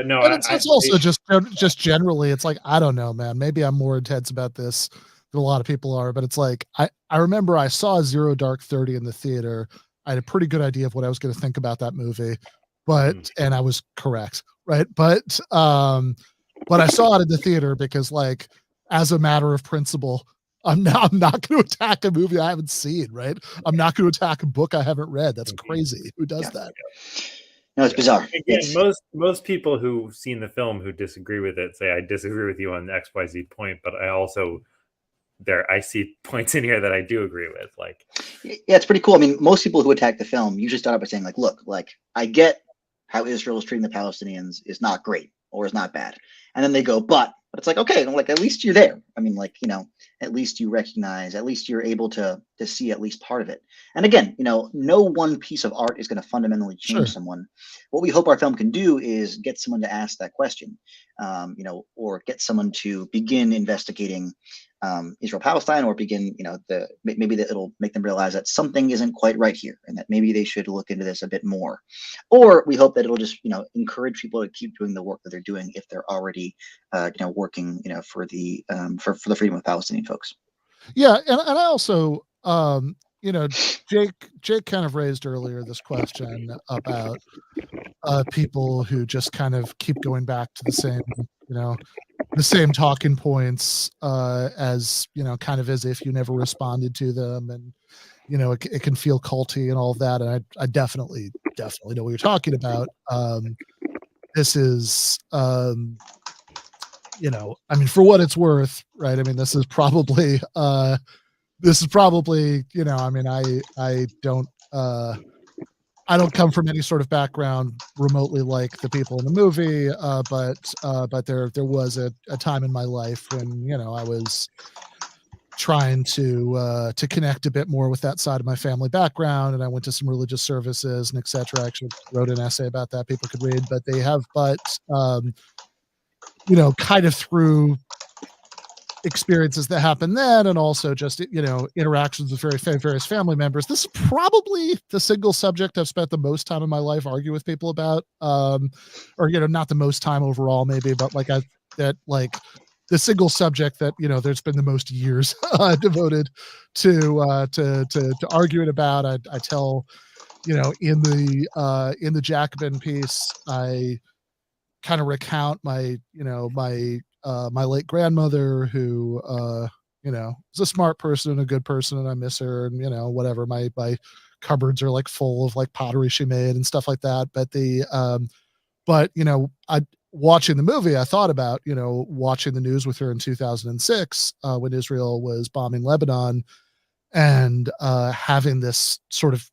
no, it's also just generally, it's like, I don't know, man. Maybe I'm more intense about this than a lot of people are, but it's like, I remember I saw Zero Dark 30 in the theater. I had a pretty good idea of what I was going to think about that movie, and I was correct, right? But I saw it in the theater because, like, as a matter of principle, I'm not going to attack a movie I haven't seen, right? I'm not going to attack a book I haven't read. That's crazy. Who does that? No, it's bizarre. Again, most people who've seen the film who disagree with it say, I disagree with you on the XYZ point, but I also I see points in here that I do agree with. Like, yeah, it's pretty cool. I mean, most people who attack the film usually start out by saying, like, look, like, I get how Israel is treating the Palestinians is not great or is not bad. And then they go, but it's like, okay, like, at least you're there. I mean, like, at least you recognize, at least you're able to see at least part of it. And again, no one piece of art is going to fundamentally change someone. What we hope our film can do is get someone to ask that question, or get someone to begin investigating Israel-Palestine, or begin, maybe that it'll make them realize that something isn't quite right here, and that maybe they should look into this a bit more. Or we hope that it'll just, encourage people to keep doing the work that they're doing if they're already, working, for the freedom of Palestinian folks. Yeah, and I also, Jake kind of raised earlier this question about people who just kind of keep going back to the same talking points, as kind of as if you never responded to them, and it can feel culty and all of that. And I definitely know what you're talking about. This is, I mean, for what it's worth, right? I mean, this is probably, I mean, I don't come from any sort of background remotely like the people in the movie, but there was a time in my life when I was trying to connect a bit more with that side of my family background, and I went to some religious services and etc. I actually wrote an essay about that people could read, but kind of through experiences that happened then, and also just interactions with various family members, this is probably the single subject I've spent the most time in my life arguing with people about, or not the most time overall maybe, but the single subject that there's been the most years devoted to arguing about. I tell in the Jacobin piece, I kind of recount my late grandmother who is a smart person and a good person, and I miss her, and whatever. My cupboards are like full of like pottery she made and stuff like that. But I watching the movie, I thought about watching the news with her in 2006 when Israel was bombing Lebanon, and having this sort of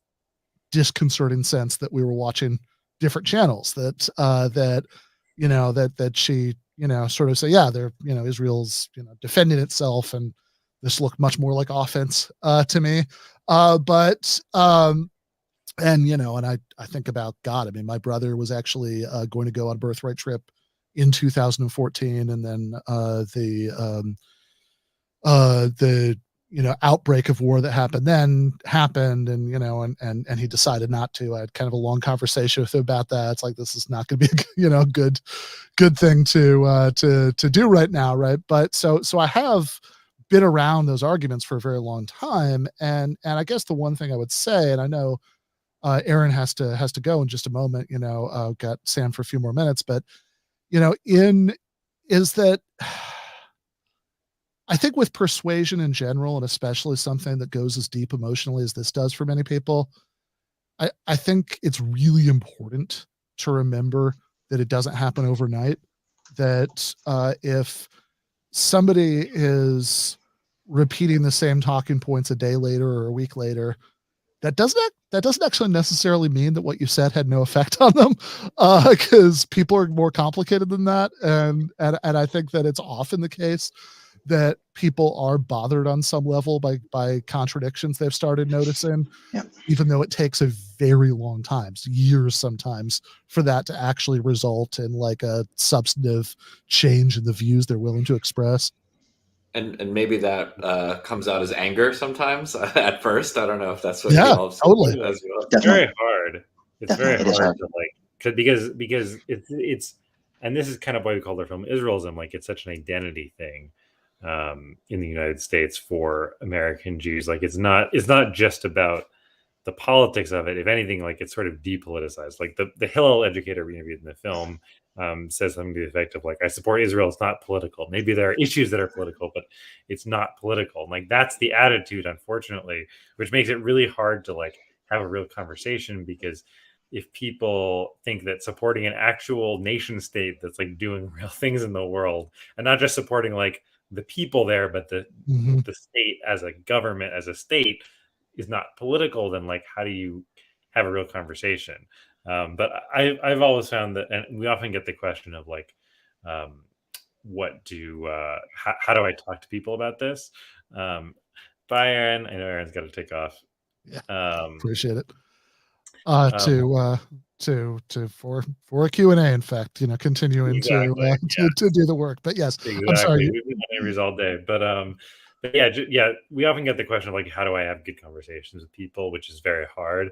disconcerting sense that we were watching different channels, that she sort of say, yeah, they're Israel's defending itself, and this looked much more like offense to me. And I think about God. I mean, my brother was actually going to go on a birthright trip in 2014, and then the outbreak of war that happened, and he decided not to. I had kind of a long conversation with him about that. It's like, this is not going to be a good thing to do right now, right? But so I have been around those arguments for a very long time, and I guess the one thing I would say, and I know Erin has to go in just a moment, got Sam for a few more minutes, but is that I think with persuasion in general, and especially something that goes as deep emotionally as this does for many people, I think it's really important to remember that it doesn't happen overnight. That if somebody is repeating the same talking points a day later or a week later, that doesn't actually necessarily mean that what you said had no effect on them, because people are more complicated than that, and I think that it's often the case that people are bothered on some level by contradictions they've started noticing, even though it takes a very long time, years sometimes, for that to actually result in like a substantive change in the views they're willing to express. And maybe that comes out as anger sometimes at first. I don't know if that's what totally. as well. It's very hard. It's very hard to because it's and this is kind of why we call their film Israelism. Like, it's such an identity thing in the United States for American Jews. Like, it's not just about the politics of it. If anything, like, it's sort of depoliticized. Like the Hillel educator we interviewed in the film says something to the effect of like, I support Israel, it's not political. Maybe there are issues that are political, but it's not political. And like, that's the attitude, unfortunately, which makes it really hard to like have a real conversation, because if people think that supporting an actual nation state that's like doing real things in the world, and not just supporting like the people there, but the state as a government, as a state, is not political, then like, how do you have a real conversation? But I've always found that, and we often get the question of like, how do I talk to people about this? Bye, Erin. I know Erin's got to take off. Yeah, appreciate it. For a Q&A, in fact, continuing to do the work. But yes, exactly. I'm sorry. We've been on interviews all day, but yeah, we often get the question of like, how do I have good conversations with people, which is very hard.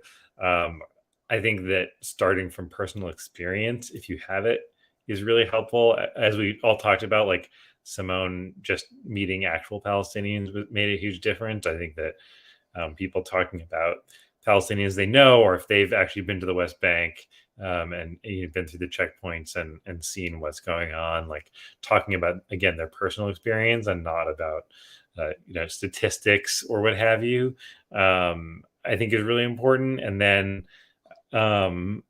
I think that starting from personal experience, if you have it, is really helpful. As we all talked about, like Simone just meeting actual Palestinians made a huge difference. I think that people talking about Palestinians they know, or if they've actually been to the West Bank and you've been through the checkpoints and seen what's going on, like talking about, again, their personal experience and not about statistics or what have you, I think is really important. And then the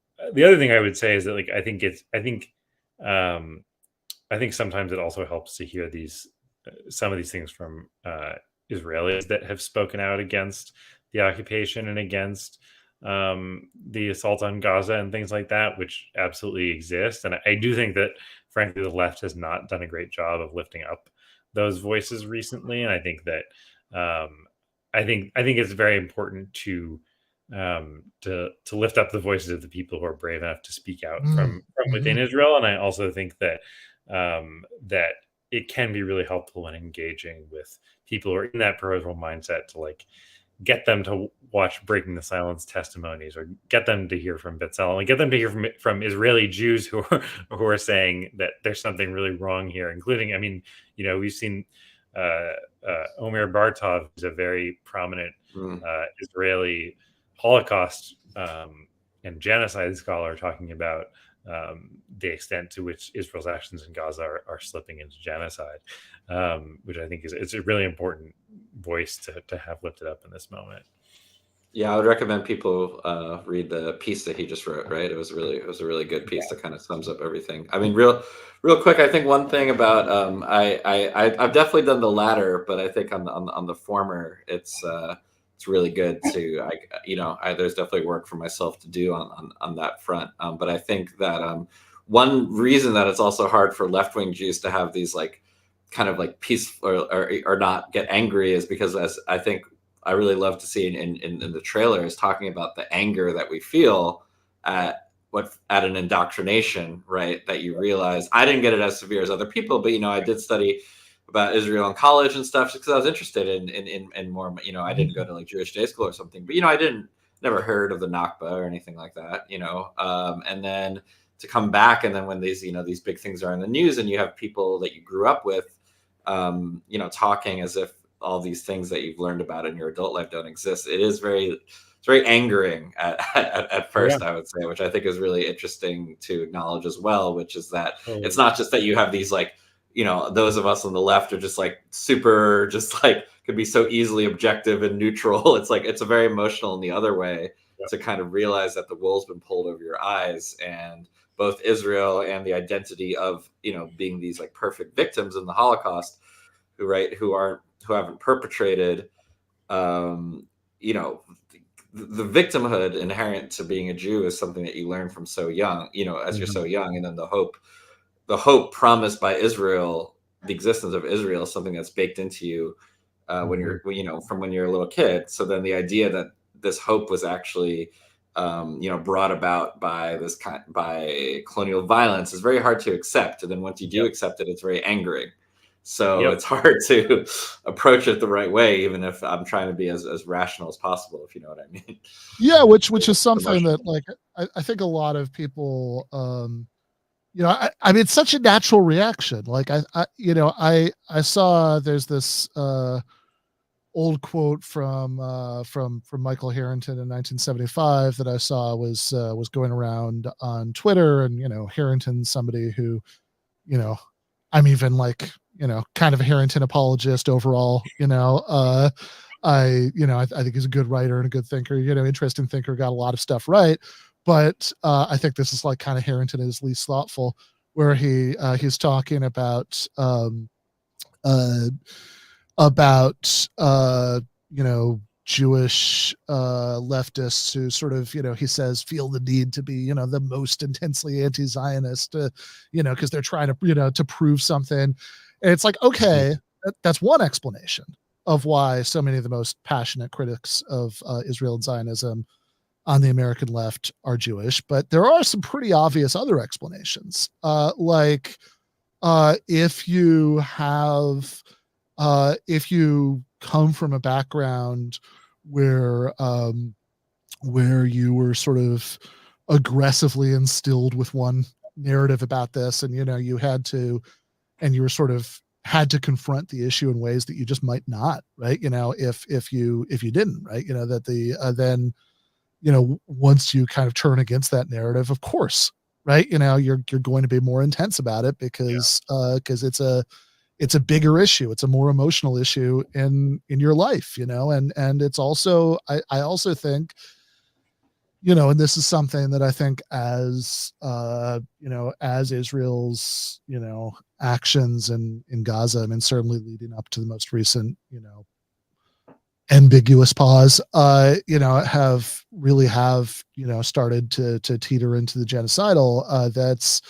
other thing I would say is that like I think sometimes it also helps to hear some of these things from Israelis that have spoken out against the occupation and against the assault on Gaza and things like that, which absolutely exist. And I do think that, frankly, the left has not done a great job of lifting up those voices recently. And I think that I think it's very important to lift up the voices of the people who are brave enough to speak out from within Israel. And I also think that that it can be really helpful when engaging with people who are in that pro-Israel mindset to like get them to watch Breaking the Silence testimonies, or get them to hear from B'Tselem, and get them to hear from Israeli Jews who are saying that there's something really wrong here, including, I mean, we've seen Omer Bartov, who's a very prominent Israeli Holocaust and genocide scholar talking about the extent to which Israel's actions in Gaza are slipping into genocide, which I think it's a really important voice to have lifted up in this moment. Yeah, I would recommend people read the piece that he just wrote. Right, it was a really good piece that kind of sums up everything. I mean, real quick, I think one thing about I've definitely done the latter, but I think on the former, it's really good to there's definitely work for myself to do on that front. But I think that one reason that it's also hard for left-wing Jews to have these like kind of like peaceful or not get angry is because, as I think I really love to see in the trailers, talking about the anger that we feel at an indoctrination, right? That you realize I didn't get it as severe as other people, but I did study about Israel in college and stuff because I was interested in more. I didn't go to like Jewish day school or something, but I never heard of the Nakba or anything like that. And then to come back, and then when these these big things are in the news, and you have people that you grew up with, talking as if all these things that you've learned about in your adult life don't exist. It's very angering at first, I would say, which I think is really interesting to acknowledge as well, which is that it's not just that you have these like, those of us on the left are just like super, just like could be so easily objective and neutral. It's like, it's a very emotional in the other way to kind of realize that the wool's been pulled over your eyes, and both Israel and the identity of, being these like perfect victims in the Holocaust who haven't perpetrated, the victimhood inherent to being a Jew is something that you learn from so young, as you're so young. And then the hope promised by Israel, the existence of Israel, is something that's baked into you when you're, from when you're a little kid. So then the idea that this hope was actually, brought about by by colonial violence is very hard to accept. And then once you do accept it, it's very angering. So it's hard to approach it the right way, even if I'm trying to be as rational as possible, if you know what I mean. Yeah, which is something that like I think a lot of people, I mean, it's such a natural reaction. Like I saw there's this old quote from Michael Harrington in 1975 that I saw was going around on Twitter, and Harrington's somebody who, I'm even like, kind of a Harrington apologist overall. I think he's a good writer and a good thinker, interesting thinker, got a lot of stuff right. But I think this is like kind of Harrington at his least thoughtful, where he's talking about Jewish leftists who sort of, he says, feel the need to be, the most intensely anti-Zionist, because they're trying to, to prove something. And it's like, okay, that's one explanation of why so many of the most passionate critics of Israel and Zionism on the American left are Jewish. But there are some pretty obvious other explanations. If you come from a background where you were sort of aggressively instilled with one narrative about this, and you were sort of had to confront the issue in ways that you just might not, right? If you didn't, right? Then once you kind of turn against that narrative, of course, right? You're going to be more intense about it because it's a bigger issue. It's a more emotional issue in your life, and it's also, I also think, and this is something that I think as Israel's, actions in Gaza, I mean, certainly leading up to the most recent, ambiguous pause, have started to teeter into the genocidal. That's,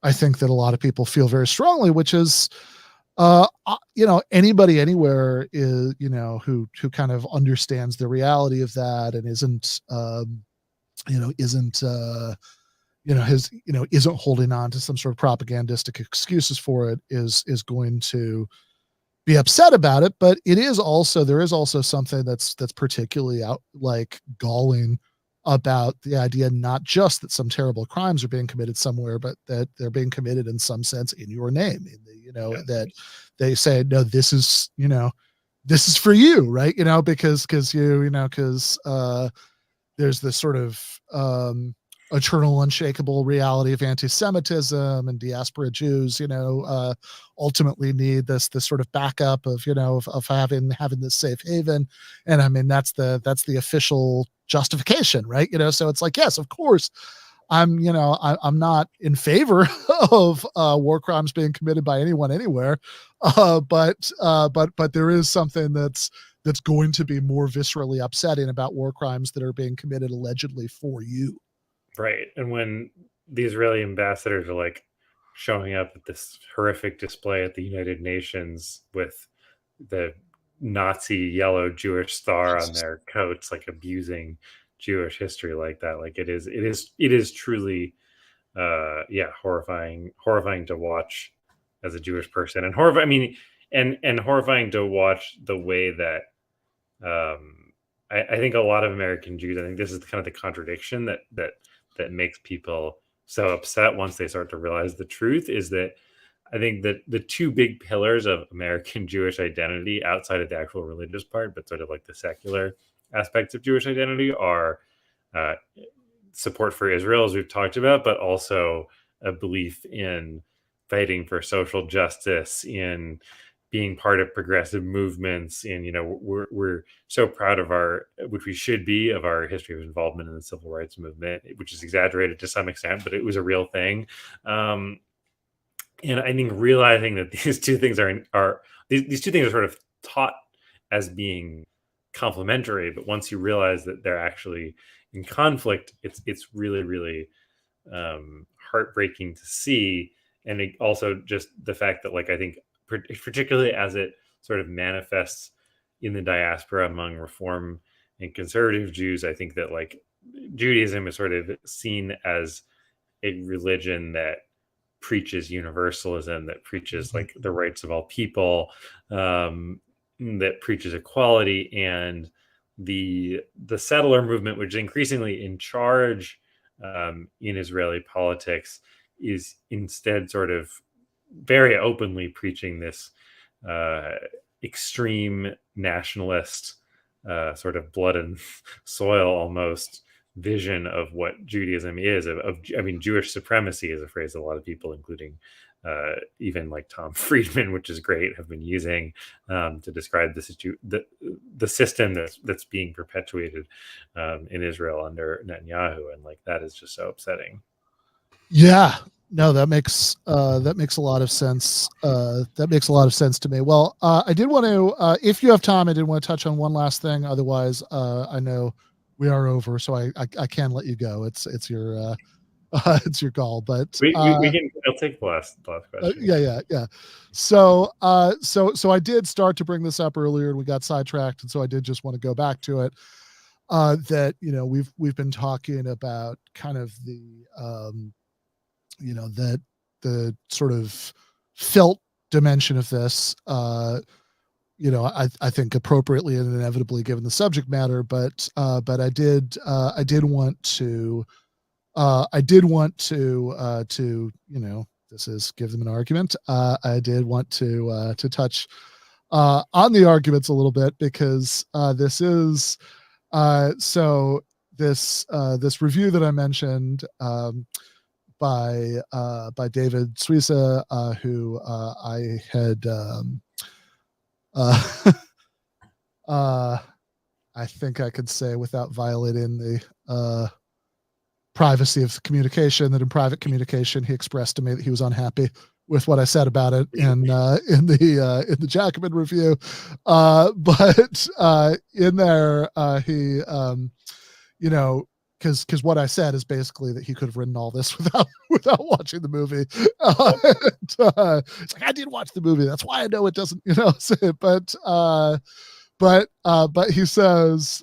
I think that a lot of people feel very strongly, which is, anybody anywhere is, who kind of understands the reality of that and isn't holding on to some sort of propagandistic excuses for it is going to be upset about it. But there is also something that's particularly galling about the idea, not just that some terrible crimes are being committed somewhere, but that they're being committed in some sense in your name, that they say, no, this is for you, right? Because there's this sort of eternal, unshakable reality of anti-Semitism, and diaspora Jews, ultimately need this sort of backup of of having this safe haven. And I mean, that's the official justification, right? So it's like, yes, of course, I'm not in favor of war crimes being committed by anyone anywhere, but there is something that's going to be more viscerally upsetting about war crimes that are being committed allegedly for you. Right. And when the Israeli ambassadors are like showing up at this horrific display at the United Nations with the Nazi yellow Jewish star on their coats, like abusing Jewish history like that, like it is truly horrifying to watch as a Jewish person, and horrifying to watch the way that I think a lot of American Jews, I think this is kind of the contradiction that makes people so upset once they start to realize the truth, is that I think that the two big pillars of American Jewish identity, outside of the actual religious part, but sort of like the secular aspects of Jewish identity, are support for Israel, as we've talked about, but also a belief in fighting for social justice, in being part of progressive movements, in we're so proud of which we should be, of our history of involvement in the civil rights movement, which is exaggerated to some extent, but it was a real thing. And I think realizing that these two things are sort of taught as being complementary, but once you realize that they're actually in conflict, it's really, really heartbreaking to see. And it also just the fact that, like, I think particularly as it sort of manifests in the diaspora among Reform and conservative Jews, I think that, like, Judaism is sort of seen as a religion that preaches universalism, that preaches like the rights of all people, that preaches equality, and the settler movement, which is increasingly in charge in Israeli politics, is instead sort of very openly preaching this extreme nationalist sort of blood and soil almost vision of what Judaism is. I mean, Jewish supremacy is a phrase that a lot of people, including even like Tom Friedman, which is great, have been using to describe the system that's being perpetuated in Israel under Netanyahu, and like that is just so upsetting. Yeah, no, that makes a lot of sense. That makes a lot of sense to me. Well, I did want to, if you have time, I did want to touch on one last thing. Otherwise, I know we are over, so I can let you go. It's your it's your call, but we can. I'll take the last question. Yeah. So I did start to bring this up earlier, and we got sidetracked, and so I did just want to go back to it. That we've been talking about kind of the that the sort of felt dimension of this. I think appropriately and inevitably given the subject matter, but I did want to this is give them an argument. I did want to touch on the arguments a little bit, because this is this review that I mentioned by David Suissa, who I had I think I could say without violating the privacy of communication, that in private communication he expressed to me that he was unhappy with what I said about it in the Jacobin review, but in there he because what I said is basically that he could have written all this without watching the movie. It's like, I did watch the movie, that's why I know it doesn't say it. But he says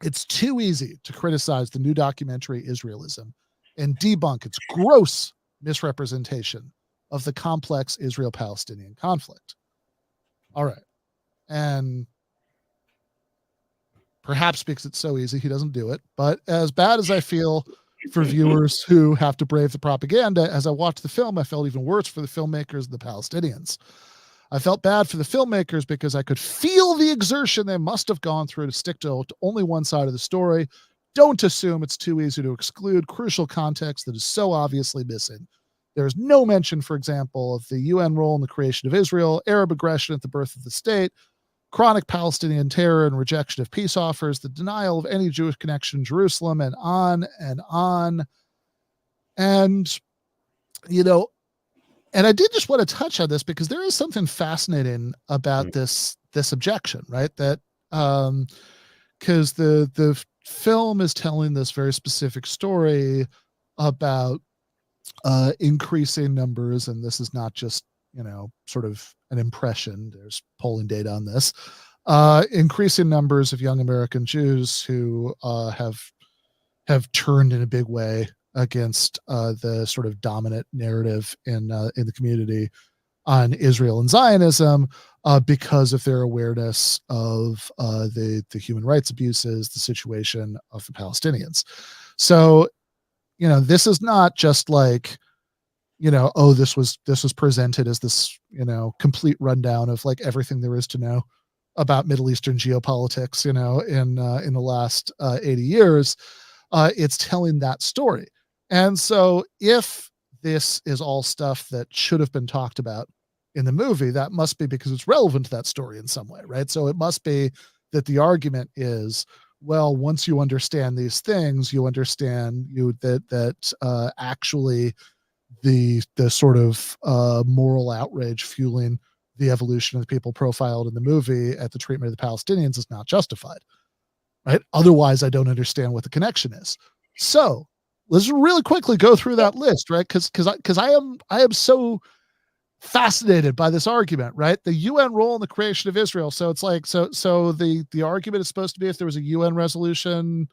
it's too easy to criticize the new documentary Israelism and debunk its gross misrepresentation of the complex Israel-Palestinian conflict. All right. And perhaps because it's so easy, he doesn't do it. But as bad as I feel for viewers who have to brave the propaganda, as I watched the film, I felt even worse for the filmmakers and the Palestinians. I felt bad for the filmmakers because I could feel the exertion they must have gone through to stick to only one side of the story. Don't assume it's too easy to exclude crucial context that is so obviously missing. There's no mention, for example, of the UN role in the creation of Israel, Arab aggression at the birth of the state, chronic Palestinian terror and rejection of peace offers, the denial of any Jewish connection in Jerusalem, and on and on. And, you know, and I did just want to touch on this because there is something fascinating about this objection, right? That because the film is telling this very specific story about increasing numbers, and this is not just, you know, sort of an impression. There's polling data on this. Increasing numbers of young American Jews who have turned in a big way against the sort of dominant narrative in the community on Israel and Zionism because of their awareness of the human rights abuses, the situation of the Palestinians. So, you know, this is not just like, you know, oh, this was presented as this, you know, complete rundown of like everything there is to know about Middle Eastern geopolitics, you know, in the last 80 years. It's telling that story. And so if this is all stuff that should have been talked about in the movie, that must be because it's relevant to that story in some way, right? So it must be that the argument is, well, once you understand these things, you understand that actually the sort of moral outrage fueling the evolution of the people profiled in the movie at the treatment of the Palestinians is not justified, right? Otherwise, I don't understand what the connection is. So let's really quickly go through that list, right? Because I am so fascinated by this argument, right? The UN role in the creation of Israel. So it's like, so the argument is supposed to be if there was a UN resolution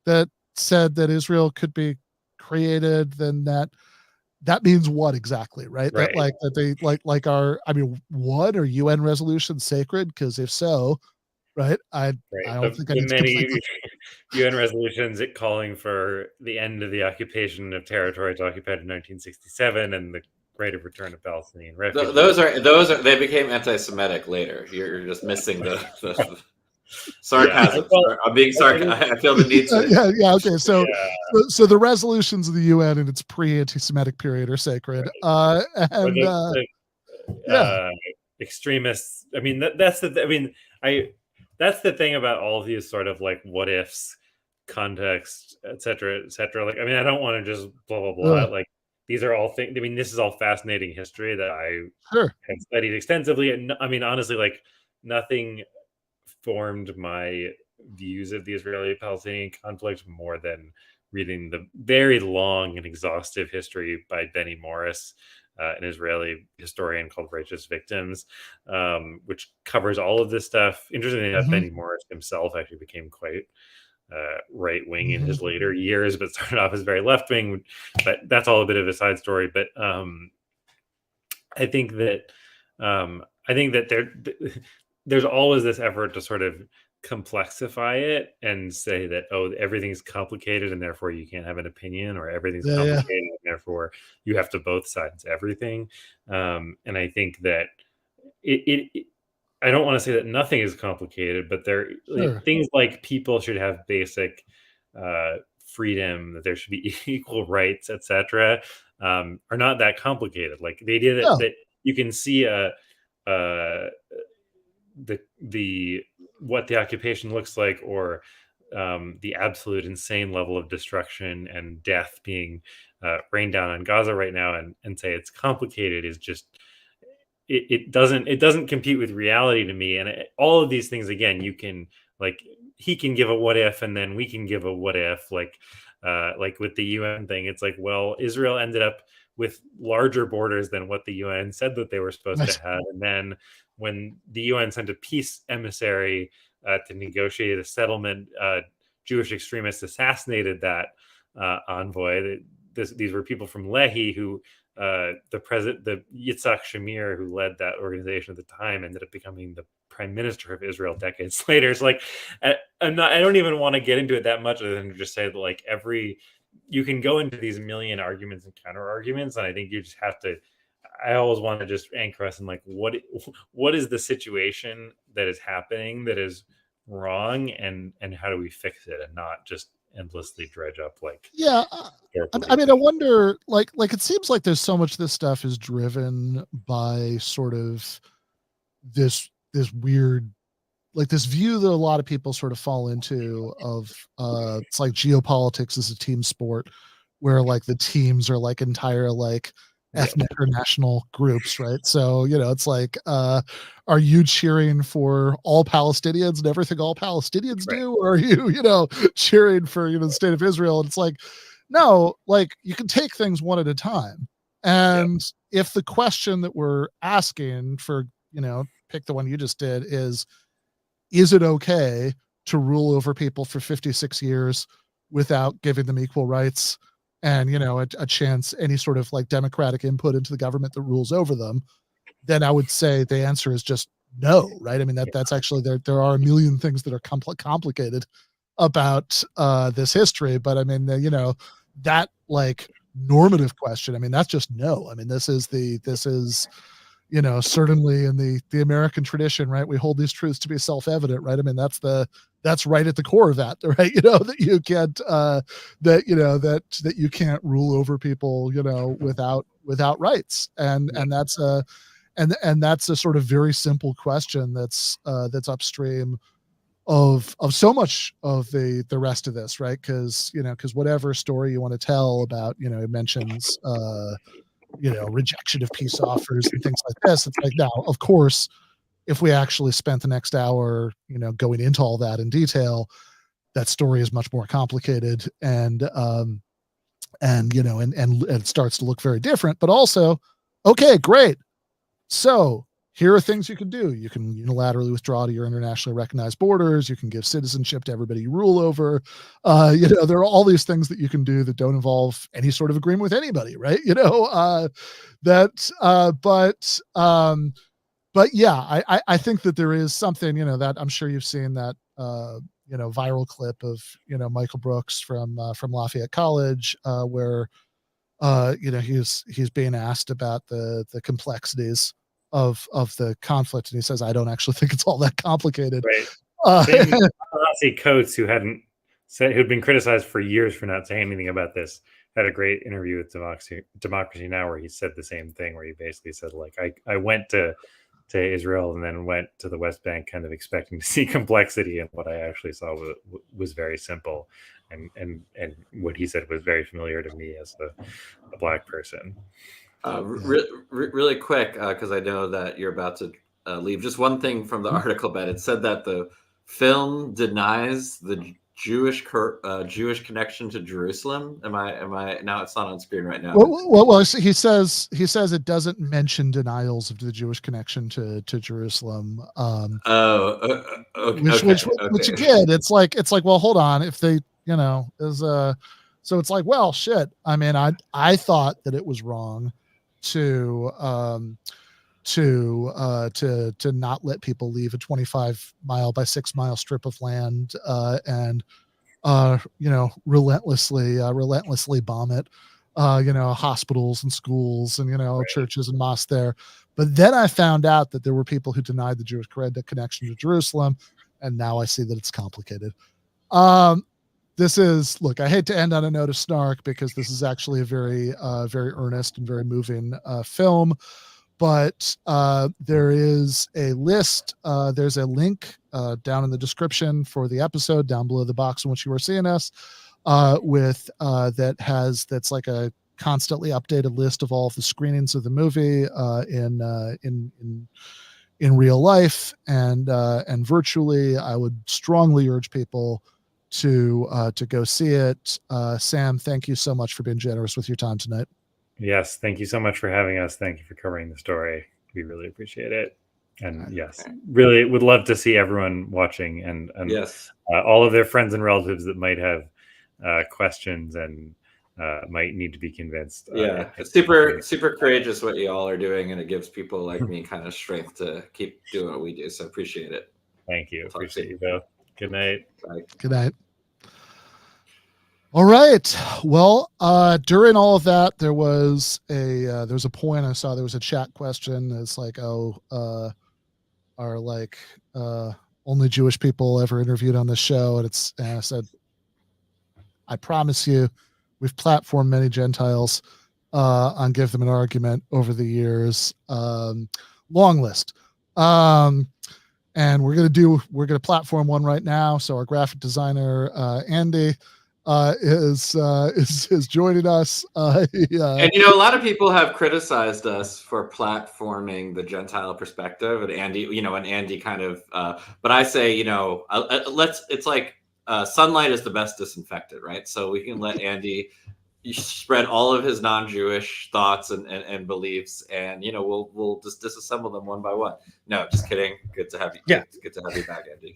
that said that Israel could be created, then that means what exactly, right? Right. That like that they like our, I mean, what are UN resolutions sacred? Because if so, right, I don't think I need to completely... UN resolutions calling for the end of the occupation of territories occupied in 1967 and the right of return of Palestinian refugees. Those are they became anti-Semitic later. You're just missing the sarcasm. Yeah. I'm being sarcastic. I feel the need to. Yeah. Okay. So the resolutions of the UN in its pre-anti-Semitic period are sacred. Extremists. I mean, that's the thing about all of these sort of like what ifs, context, etc. Like, I mean, I don't want to just blah blah blah. Like, these are all things. I mean, this is all fascinating history that I have studied extensively. And I mean, honestly, like nothing formed my views of the Israeli-Palestinian conflict more than reading the very long and exhaustive history by Benny Morris, an Israeli historian called Righteous Victims, which covers all of this stuff. Interestingly enough, Benny Morris himself actually became quite right-wing in his later years, but started off as very left-wing. But that's all a bit of a side story. But I think that there's always this effort to sort of complexify it and say that, oh, everything's complicated and therefore you can't have an opinion, or everything's complicated and therefore you have to both sides everything. And I think that I don't want to say that nothing is complicated, but things like people should have basic freedom, that there should be equal rights, etc., are not that complicated. Like the idea that you can see the what the occupation looks like, or the absolute insane level of destruction and death being rained down on Gaza right now, and say it's complicated is just it doesn't compute with reality to me. And all of these things, again, you can, like, he can give a what if, and then we can give a what if, like with the UN thing. It's like, well, Israel ended up with larger borders than what the UN said that they were supposed to have. And then when the UN sent a peace emissary to negotiate a settlement, Jewish extremists assassinated that envoy. These were people from Lehi who the Yitzhak Shamir, who led that organization at the time, ended up becoming the prime minister of Israel decades later. So, like, I don't even want to get into it that much, other than to just say that, like, you can go into these million arguments and counter arguments, and I think you just have to. I always want to just anchor us in like what is the situation that is happening that is wrong, and how do we fix it, and not just endlessly dredge up like I mean, I wonder, like it seems like there's so much of this stuff is driven by sort of this weird, like this view that a lot of people sort of fall into of it's like geopolitics is a team sport where like the teams are like entire like ethnic or national groups, right? So, it's like, are you cheering for all Palestinians and everything all Palestinians do? Or are you, cheering for, the state of Israel? And it's like, no, like you can take things one at a time. And if the question that we're asking for, pick the one you just did, is it okay to rule over people for 56 years without giving them equal rights and, a chance, any sort of like democratic input into the government that rules over them? Then I would say the answer is just no, right? I mean, that's actually, there are a million things that are complicated about this history, but I mean, that like normative question, I mean, that's just no. I mean, this is certainly in the American tradition, right? We hold these truths to be self-evident, right? I mean, that's right at the core of that, right? That you can't that you can't rule over people, without rights, and that's a sort of very simple question that's upstream of so much of the rest of this, right? Because whatever story you want to tell about, it mentions rejection of peace offers and things like this. It's like, now, of course, if we actually spent the next hour, going into all that in detail, that story is much more complicated and it starts to look very different. But also, okay, great. So here are things you can do. You can unilaterally withdraw to your internationally recognized borders. You can give citizenship to everybody you rule over. There are all these things that you can do that don't involve any sort of agreement with anybody, right? But yeah, I think that there is something, that I'm sure you've seen that, viral clip of, Michael Brooks from Lafayette College, where, he's being asked about the complexities of the conflict, and he says, I don't actually think it's all that complicated. Right. Nazi Coates, who'd been criticized for years for not saying anything about this, had a great interview with Democracy Now! Where he said the same thing, where he basically said, like, I went to Israel and then went to the West Bank kind of expecting to see complexity, and what I actually saw was very simple, and what he said was very familiar to me as a Black person. Really quick, because I know that you're about to leave. Just one thing from the article, Ben. It said that the film denies the Jewish connection to Jerusalem. Am I now? It's not on screen right now. Well, he says it doesn't mention denials of the Jewish connection to Jerusalem. Okay. Which again, it's like, well, hold on. If they, so it's like, well, shit. I mean, I thought that it was wrong to not let people leave a 25-mile by 6-mile strip of land and relentlessly bomb it, hospitals and schools and churches and mosques there. But then I found out that there were people who denied the Jewish connection to Jerusalem, and now I see that it's complicated. This is, look, I hate to end on a note of snark, because this is actually a very earnest and very moving film. But there is a list. There's a link down in the description for the episode, down below the box in which you are seeing us, that's like a constantly updated list of all of the screenings of the movie in real life and virtually. I would strongly urge people to go see it. Sam, thank you so much for being generous with your time tonight. Yes, thank you so much for having us. Thank you for covering the story. We really appreciate it. And yes, really would love to see everyone watching and yes, all of their friends and relatives that might have questions and might need to be convinced. Yeah, it's super courageous what you all are doing, and it gives people like me kind of strength to keep doing what we do. So appreciate it. Thank you. Appreciate you both. Good night. Bye. Good night. All right. Well, during all of that, there was a point I saw. There was a chat question. It's like, are only Jewish people ever interviewed on this show? And I said, I promise you, we've platformed many Gentiles on Give Them an Argument over the years. Long list. And we're gonna platform one right now. So our graphic designer Andy is joining us. And a lot of people have criticized us for platforming the Gentile perspective, and Andy kind of. But I say, it's like sunlight is the best disinfectant, right? So we can let Andy spread all of his non-Jewish thoughts and beliefs, and we'll just disassemble them one by one. No, just kidding. Good to have you. Yeah, good to have you back, Andy.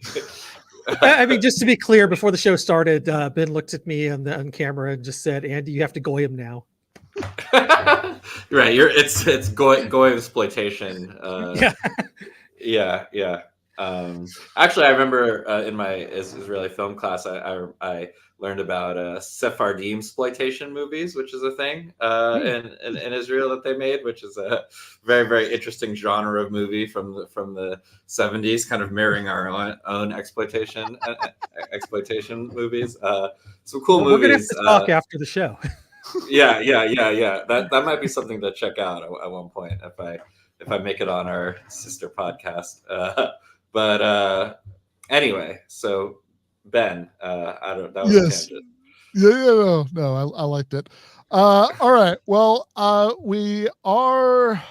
I mean, just to be clear, before the show started, Ben looked at me on camera and just said, "Andy, you have to goy him now." Right, it's goy exploitation. Yeah. Actually, I remember in my Israeli film class, I learned about Sephardim exploitation movies, which is a thing in Israel that they made, which is a very, very interesting genre of movie from the 70s, kind of mirroring our own exploitation movies. Some cool movies. We're gonna have to talk after the show. Yeah. That might be something to check out at one point if I make it on our sister podcast. But anyway, so Ben, that was a tangent. No, I liked it. All right. Well, we are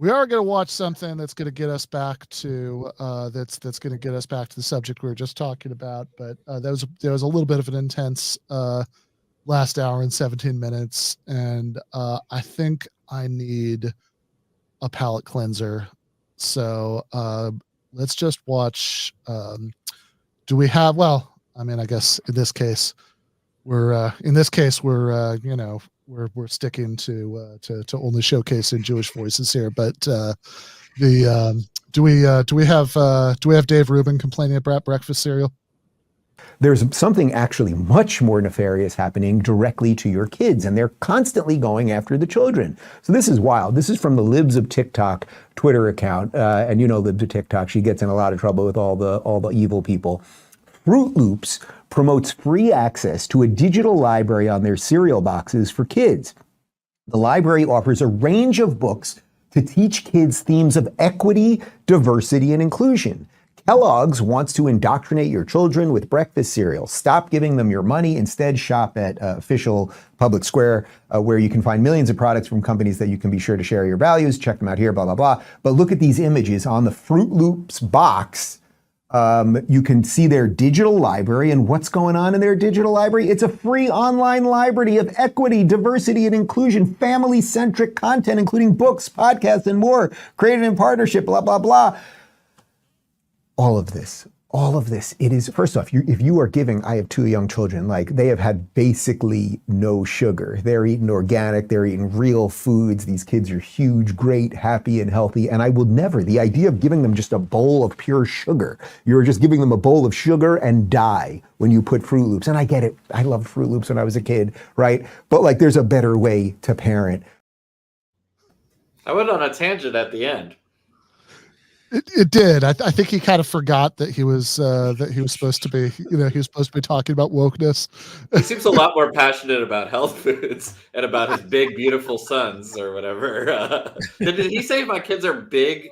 going to watch something that's going to get us back to that's going to get us back to the subject we were just talking about. But there was a little bit of an intense last hour and 17 minutes, and I think I need a palate cleanser. So let's just watch. Do we have? Well, I mean, I guess in this case, we're sticking to only showcasing Jewish voices here. But do we have Dave Rubin complaining about breakfast cereal? There's something actually much more nefarious happening directly to your kids, and they're constantly going after the children. So this is wild. This is from the Libs of TikTok Twitter account, and Libs of TikTok, she gets in a lot of trouble with all the evil people. Fruit Loops promotes free access to a digital library on their cereal boxes for kids. The library offers a range of books to teach kids themes of equity, diversity, and inclusion. Kellogg's wants to indoctrinate your children with breakfast cereal. Stop giving them your money. Instead, shop at official Public Square, where you can find millions of products from companies that you can be sure to share your values. Check them out here, blah, blah, blah. But look at these images on the Fruit Loops box. You can see their digital library, and what's going on in their digital library? It's a free online library of equity, diversity, and inclusion, family-centric content, including books, podcasts, and more, created in partnership, blah, blah, blah. All of this, it is, first off, if you are giving, I have 2 young children, like they have had basically no sugar. They're eating organic, they're eating real foods. These kids are huge, great, happy, and healthy. And I will never, the idea of giving them just a bowl of pure sugar, you're just giving them a bowl of sugar and die when you put Fruit Loops. And I get it, I loved Fruit Loops when I was a kid, right? But like there's a better way to parent. I went on a tangent at the end. It did. I think he kind of forgot that he was supposed to be, he was supposed to be talking about wokeness. He seems a lot more passionate about health foods and about his big, beautiful sons or whatever. Did he say my kids are big?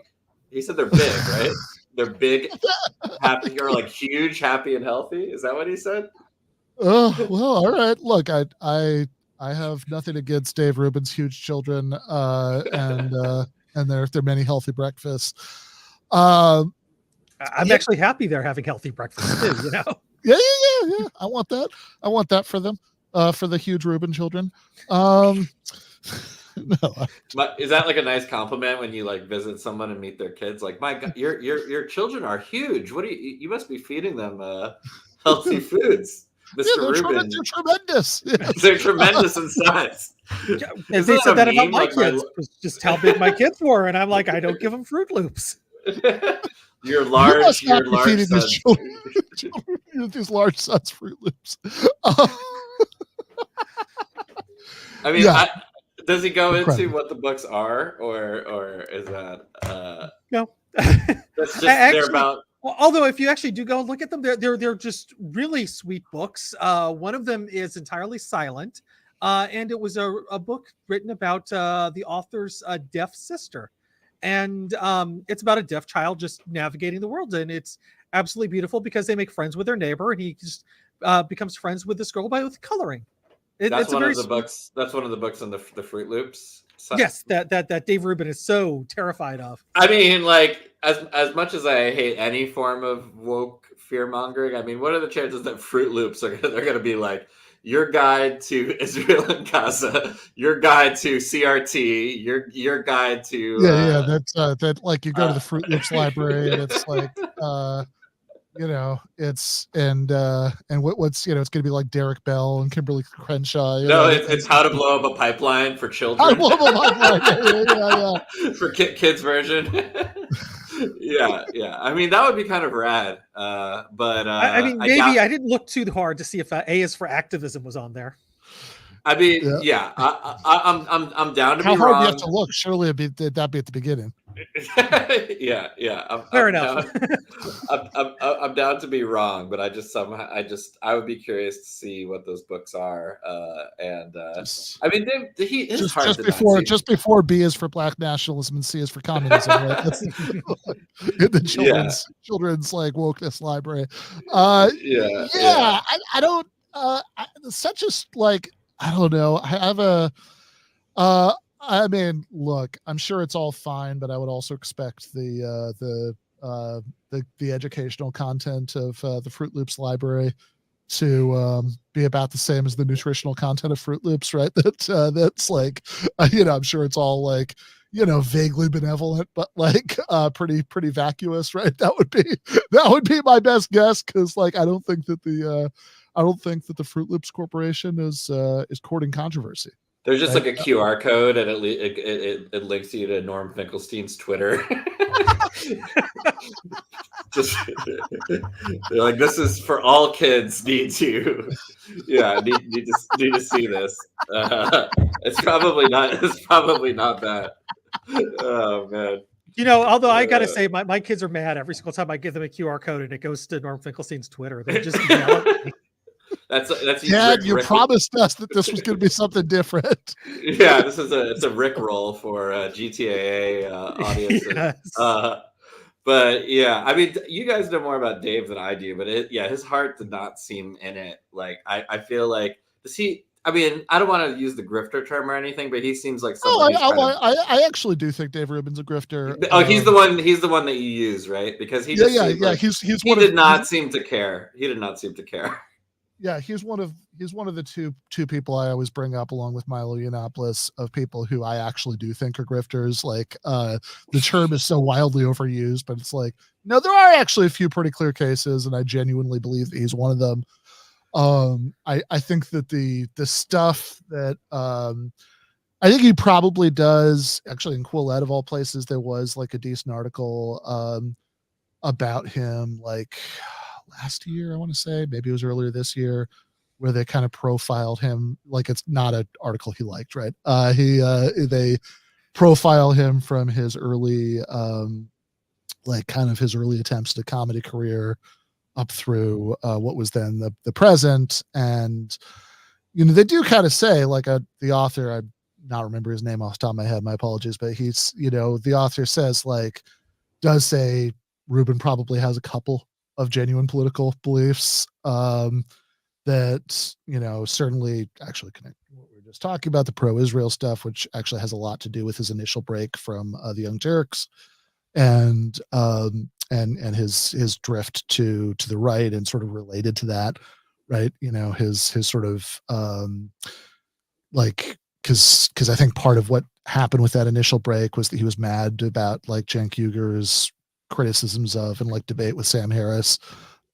He said they're big, right? They're big, happy, or like huge, happy, and healthy. Is that what he said? Oh, well, all right. Look, I have nothing against Dave Rubin's huge children, and their many healthy breakfasts. I'm actually happy they're having healthy breakfast too, Yeah. I want that for them, for the huge Rubin children. No. But is that like a nice compliment when you like visit someone and meet their kids? Like, my God, your children are huge. What do you must be feeding them healthy foods, Mr. Rubin. They're tremendous. They're tremendous in size. They said that about my kids. Just how big my kids were, and I'm like, I don't give them Fruit Loops. You're large. You're large. Feeding these children. these large size Fruit Loops. I mean, Yeah. does he go Incredible. into what the books are, or is that No. that's just they're about? Well, although if you actually do go and look at them, they're just really sweet books. One of them is entirely silent, and it was a book written about the author's deaf sister, and it's about a deaf child just navigating the world, and it's absolutely beautiful because they make friends with their neighbor, and he just becomes friends with this girl with coloring. That's It's one of the books. That's one of the books on the Fruit Loops. Yes, that Dave Rubin is so terrified of. I mean, like, as much as I hate any form of woke fear mongering, I mean, what are the chances that Fruit Loops they're going to be like your guide to Israel and Gaza, your guide to CRT, your guide to that's that like you go to the Fruit Loops library and it's like it's and what's it's going to be like Derek Bell and Kimberly Crenshaw. It's how to blow up a pipeline for children. How to blow up a pipeline. Yeah. For kids version. yeah. I mean, that would be kind of rad. But I mean, maybe I didn't look too hard to see if A is for activism was on there. I mean, I'm down to How be hard wrong. do you have to look? Surely that'd be at the beginning. yeah. Fair enough. I'm down to be wrong, but I would be curious to see what those books are. I mean, he is hard just before B is for Black nationalism and C is for communism. Right? That's in the children's like wokeness library. I don't. Such as like I don't know. I have I mean, look, I'm sure it's all fine, but I would also expect the educational content of the Fruit Loops library to be about the same as the nutritional content of Fruit Loops, right? That's like, I'm sure it's all like, vaguely benevolent, but like pretty vacuous, right? That would be my best guess, because like I don't think that the Fruit Loops Corporation is courting controversy. There's just like a QR code, and it links you to Norman Finkelstein's Twitter. Just they're like, this is for all kids. Need to see this. It's probably not that. Oh man. Although I gotta say, my kids are mad every single time I give them a QR code and it goes to Norman Finkelstein's Twitter. They just yell at me. That's Dad, you promised us that this was going to be something different. Yeah, it's a Rickroll for GTAA audiences. Yes. But yeah, I mean, you guys know more about Dave than I do, but his heart did not seem in it. Like I feel like I mean, I don't want to use the grifter term or anything, but he seems like someone. I actually do think Dave Rubin's a grifter. Oh, he's the one. He's the one that you use, right? Because he he did not seem to care. He did not seem to care. Yeah, he's one of the two people I always bring up, along with Milo Yiannopoulos, of people who I actually do think are grifters. Like the term is so wildly overused, but it's like, no, there are actually a few pretty clear cases, and I genuinely believe that he's one of them. I think that the stuff that I think he probably does, actually in Quillette of all places, there was like a decent article about him like last year, I want to say, maybe it was earlier this year, where they kind of profiled him. Like, it's not an article he liked, right? They profile him from his early like kind of his early attempts at a comedy career up through what was then the present. And they do kind of say, like, the author, I not remember his name off the top of my head, my apologies, but he's the author says, like, does say Rubin probably has a couple of genuine political beliefs that certainly actually connect to what we were just talking about, the pro-Israel stuff, which actually has a lot to do with his initial break from the Young Turks and his drift to the right, and sort of related to that, right? His sort of like, because I think part of what happened with that initial break was that he was mad about like Cenk Uygur's criticisms of and like debate with Sam Harris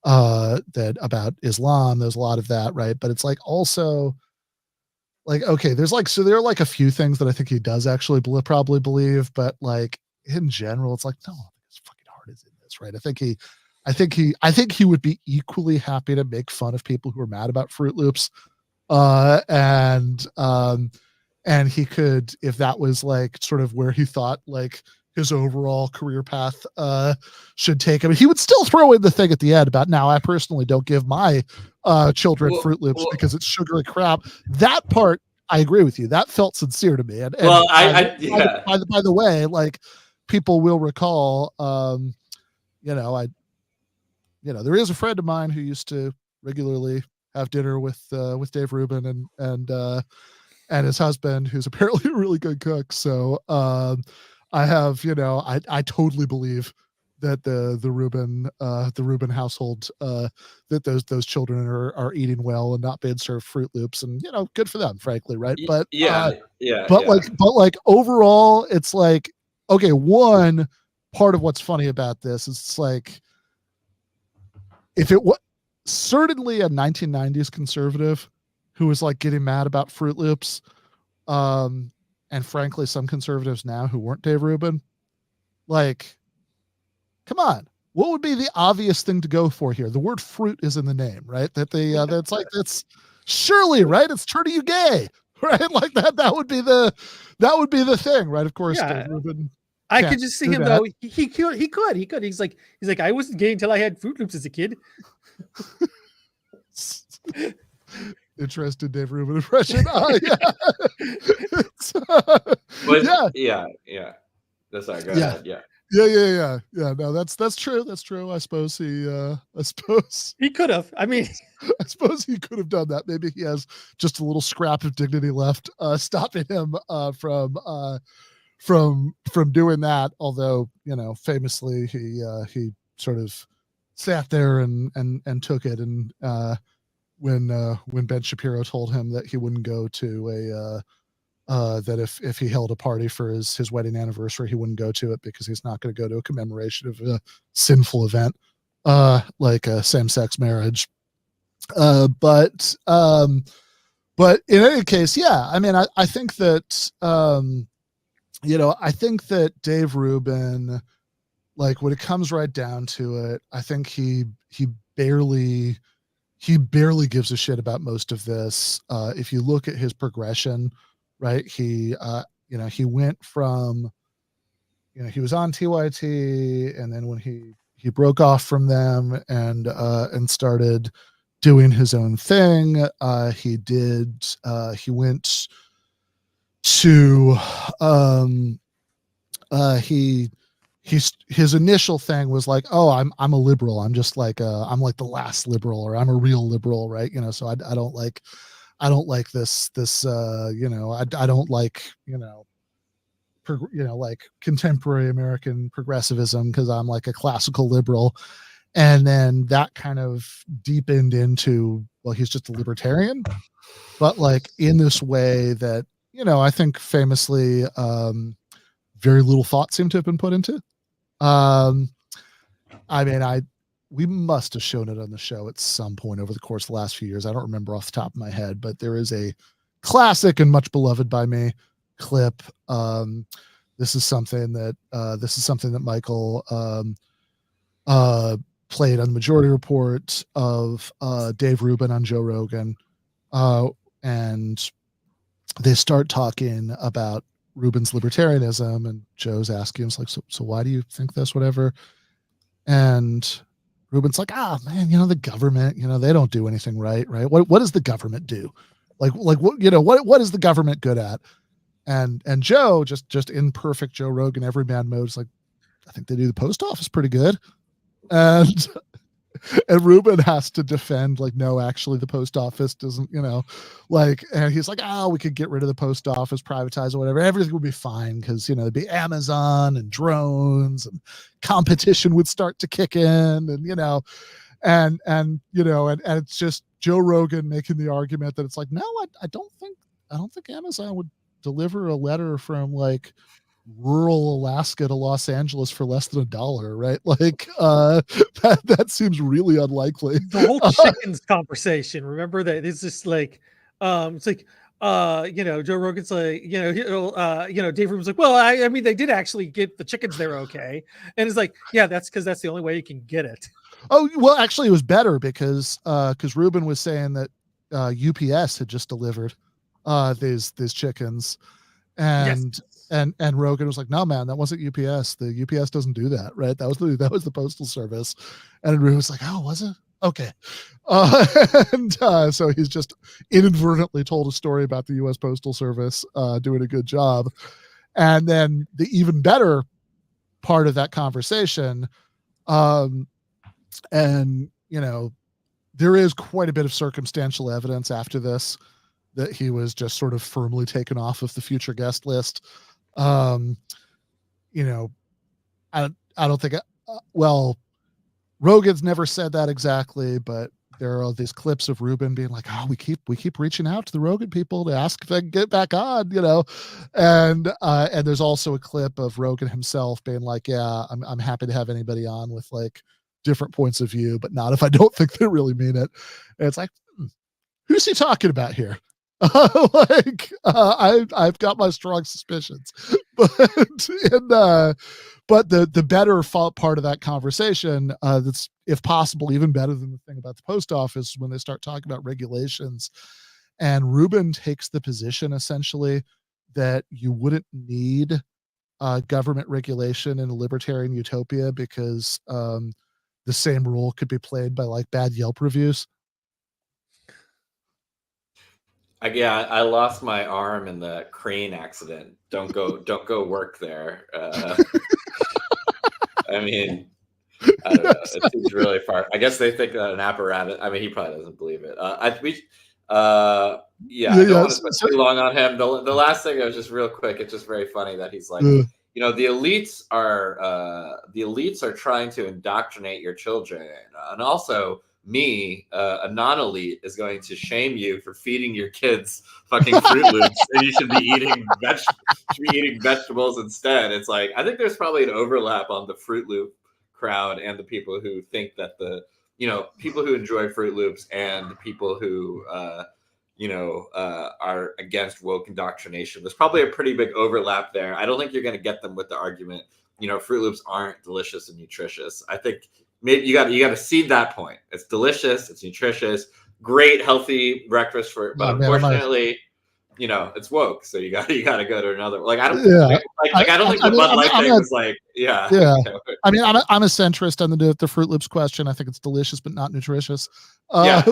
that about Islam. There's a lot of that, right? But it's like also like, okay, there are like a few things that I think he does actually probably believe, but like in general, it's like, no, his fucking heart is in this, right? I I think he would be equally happy to make fun of people who are mad about Fruit Loops. And he could, if that was like sort of where he thought like his overall career path should take him, he would still throw in the thing at the end about, now I personally don't give my children Fruit Loops because it's sugary crap. That part, I agree with you. That felt sincere to me. And by the way, like, people will recall, there is a friend of mine who used to regularly have dinner with Dave Rubin and his husband, who's apparently a really good cook. So I have, I totally believe that the Rubin household, that those children are eating well and not being served Fruit Loops, and good for them, frankly, right? But like overall, it's like, okay, one part of what's funny about this is it's like, if it was certainly a 1990s conservative who was like getting mad about Fruit Loops, and frankly, some conservatives now who weren't Dave Rubin, like, come on, what would be the obvious thing to go for here? The word fruit is in the name, right? That's surely, right? It's turning you gay, right? Like that would be the thing, right? Of course, Yeah. Dave Rubin. I could just see him though. He could. He's like, I wasn't gay until I had Fruit Loops as a kid. Interesting Dave Rubin impression. Yeah. That's all right. Go ahead. Yeah. No, that's true. That's true. I suppose he could have. I mean, I suppose he could have done that. Maybe he has just a little scrap of dignity left, stopping him from doing that. Although, famously he sort of sat there and took it. And when Ben Shapiro told him that he wouldn't go to that if he held a party for his wedding anniversary, he wouldn't go to it because he's not going to go to a commemoration of a sinful event, like a same-sex marriage. But in any case, yeah, I mean, I think that, I think that Dave Rubin, like, when it comes right down to it, I think he barely gives a shit about most of this. If you look at his progression, right, he went from, he was on TYT, and then when he broke off from them and started doing his own thing, he went to his initial thing was like, oh, I'm a liberal. I'm just like I'm like the last liberal, or I'm a real liberal, right? So I don't like this I don't like like contemporary American progressivism because I'm like a classical liberal. And then that kind of deepened into, well, he's just a libertarian, but like in this way that, I think famously very little thought seemed to have been put into. I mean, we must have shown it on the show at some point over the course of the last few years. I don't remember off the top of my head, but there is a classic and much beloved by me clip. This is something that Michael played on the Majority Report of Dave Rubin on Joe Rogan, and they start talking about Rubin's libertarianism, and Joe's asking him, like, so why do you think this, whatever? And Rubin's like, man, the government, they don't do anything right? What does the government do? Like what, what is the government good at? And Joe, just in perfect Joe Rogan everyman mode, is like, I think they do the post office pretty good. And Rubin has to defend, like, no, actually the post office doesn't, and he's like, we could get rid of the post office, privatize or whatever. Everything would be fine because, there'd be Amazon and drones and competition would start to kick in, and, and it's just Joe Rogan making the argument that it's like, no, I don't think Amazon would deliver a letter from like rural Alaska to Los Angeles for less than $1, right? Like that seems really unlikely. The whole chickens conversation. Remember that? It's just like it's like, Joe Rogan's like, Dave Rubin's like, well, I mean, they did actually get the chickens there okay, and it's like, yeah, that's because that's the only way you can get it. Oh well, actually, it was better because Rubin was saying that UPS had just delivered these chickens, and and Rogan was like, no man, that wasn't UPS. The UPS doesn't do that, right? That was the Postal Service, and Rubin was like, oh, was it? Okay. So he's just inadvertently told a story about the U.S. Postal Service doing a good job. And then the even better part of that conversation, and, there is quite a bit of circumstantial evidence after this that he was just sort of firmly taken off of the future guest list. I don't think, Rogan's never said that exactly, but there are these clips of Rubin being like, oh, we keep reaching out to the Rogan people to ask if they can get back on, and there's also a clip of Rogan himself being like, yeah, I'm happy to have anybody on with like different points of view, but not if I don't think they really mean it. And it's like, who's he talking about here? I've got my strong suspicions, but the better part of that conversation, that's if possible even better than the thing about the post office, when they start talking about regulations, and Rubin takes the position essentially that you wouldn't need government regulation in a libertarian utopia because the same rule could be played by like bad Yelp reviews. I lost my arm in the crane accident. Don't go work there. I mean, I don't know. It seems really far. I guess they think that an apparatus. I mean, he probably doesn't believe it. I don't want to spend too long on him. The last thing, was just real quick. It's just very funny that he's like, the elites are trying to indoctrinate your children, and also me, a non-elite, is going to shame you for feeding your kids fucking Fruit Loops, and you should be eating vegetables instead. It's like, I think there's probably an overlap on the Fruit Loop crowd and the people who think that people who enjoy Fruit Loops and people who are against woke indoctrination. There's probably a pretty big overlap there. I don't think you're going to get them with the argument, Fruit Loops aren't delicious and nutritious. I think maybe you got to seed that point. It's delicious, it's nutritious, great healthy breakfast but unfortunately, it's woke. So you got to go to another. Like I don't think the Bud Light thing was like, yeah. I mean, I'm a centrist on the Fruit Loops question. I think it's delicious but not nutritious. But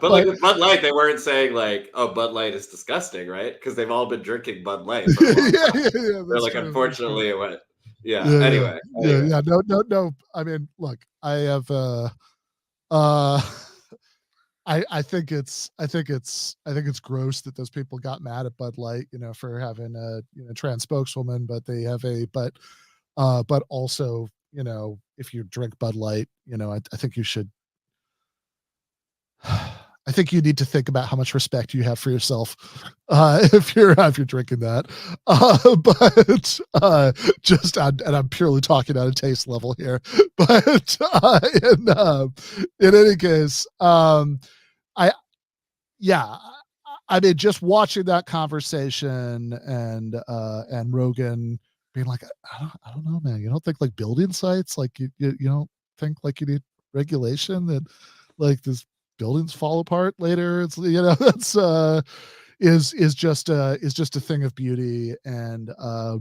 like with Bud Light, they weren't saying like, oh, Bud Light is disgusting, right? Because they've all been drinking Bud Light. They're like, unfortunately, it went. Anyway. No. I mean, look, I have I think it's gross that those people got mad at Bud Light, for having a trans spokeswoman, but they have but also, if you drink Bud Light, I think you should. I think you need to think about how much respect you have for yourself if you're drinking that. And I'm purely talking at a taste level here. But in any case, I mean, just watching that conversation and Rogan being like, I don't know, man. You don't think like building sites, like you don't think like you need regulation that like this buildings fall apart later. It's that's is just a thing of beauty. And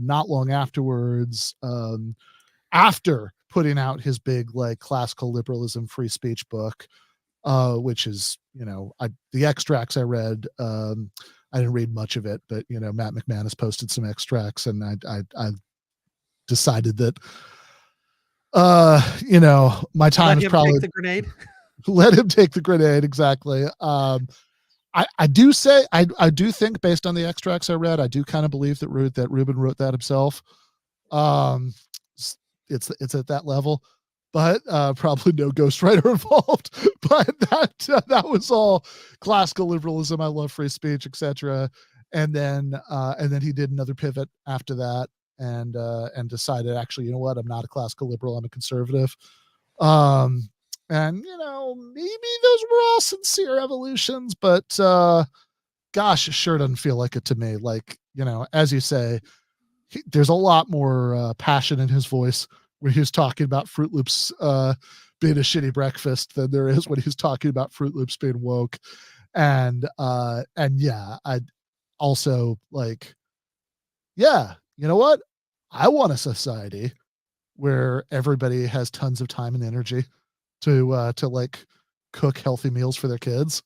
not long afterwards, after putting out his big like classical liberalism free speech book, which is the extracts I read, I didn't read much of it, but Matt McManus posted some extracts, and I decided that my time is probably take the grenade. Let him take the grenade. Exactly. I do think, based on the extracts I read, I do kind of believe that Rubin wrote that himself. It's at that level, but probably no ghostwriter involved. But that was all classical liberalism. I love free speech, etc. And then he did another pivot after that, and decided, actually, you know what? I'm not a classical liberal. I'm a conservative. And maybe those were all sincere evolutions, but gosh, it sure doesn't feel like it to me. Like, as you say, there's a lot more passion in his voice when he was talking about Fruit Loops being a shitty breakfast than there is when he's talking about Fruit Loops being woke. And yeah, I also like, yeah, you know what? I want a society where everybody has tons of time and energy to like cook healthy meals for their kids.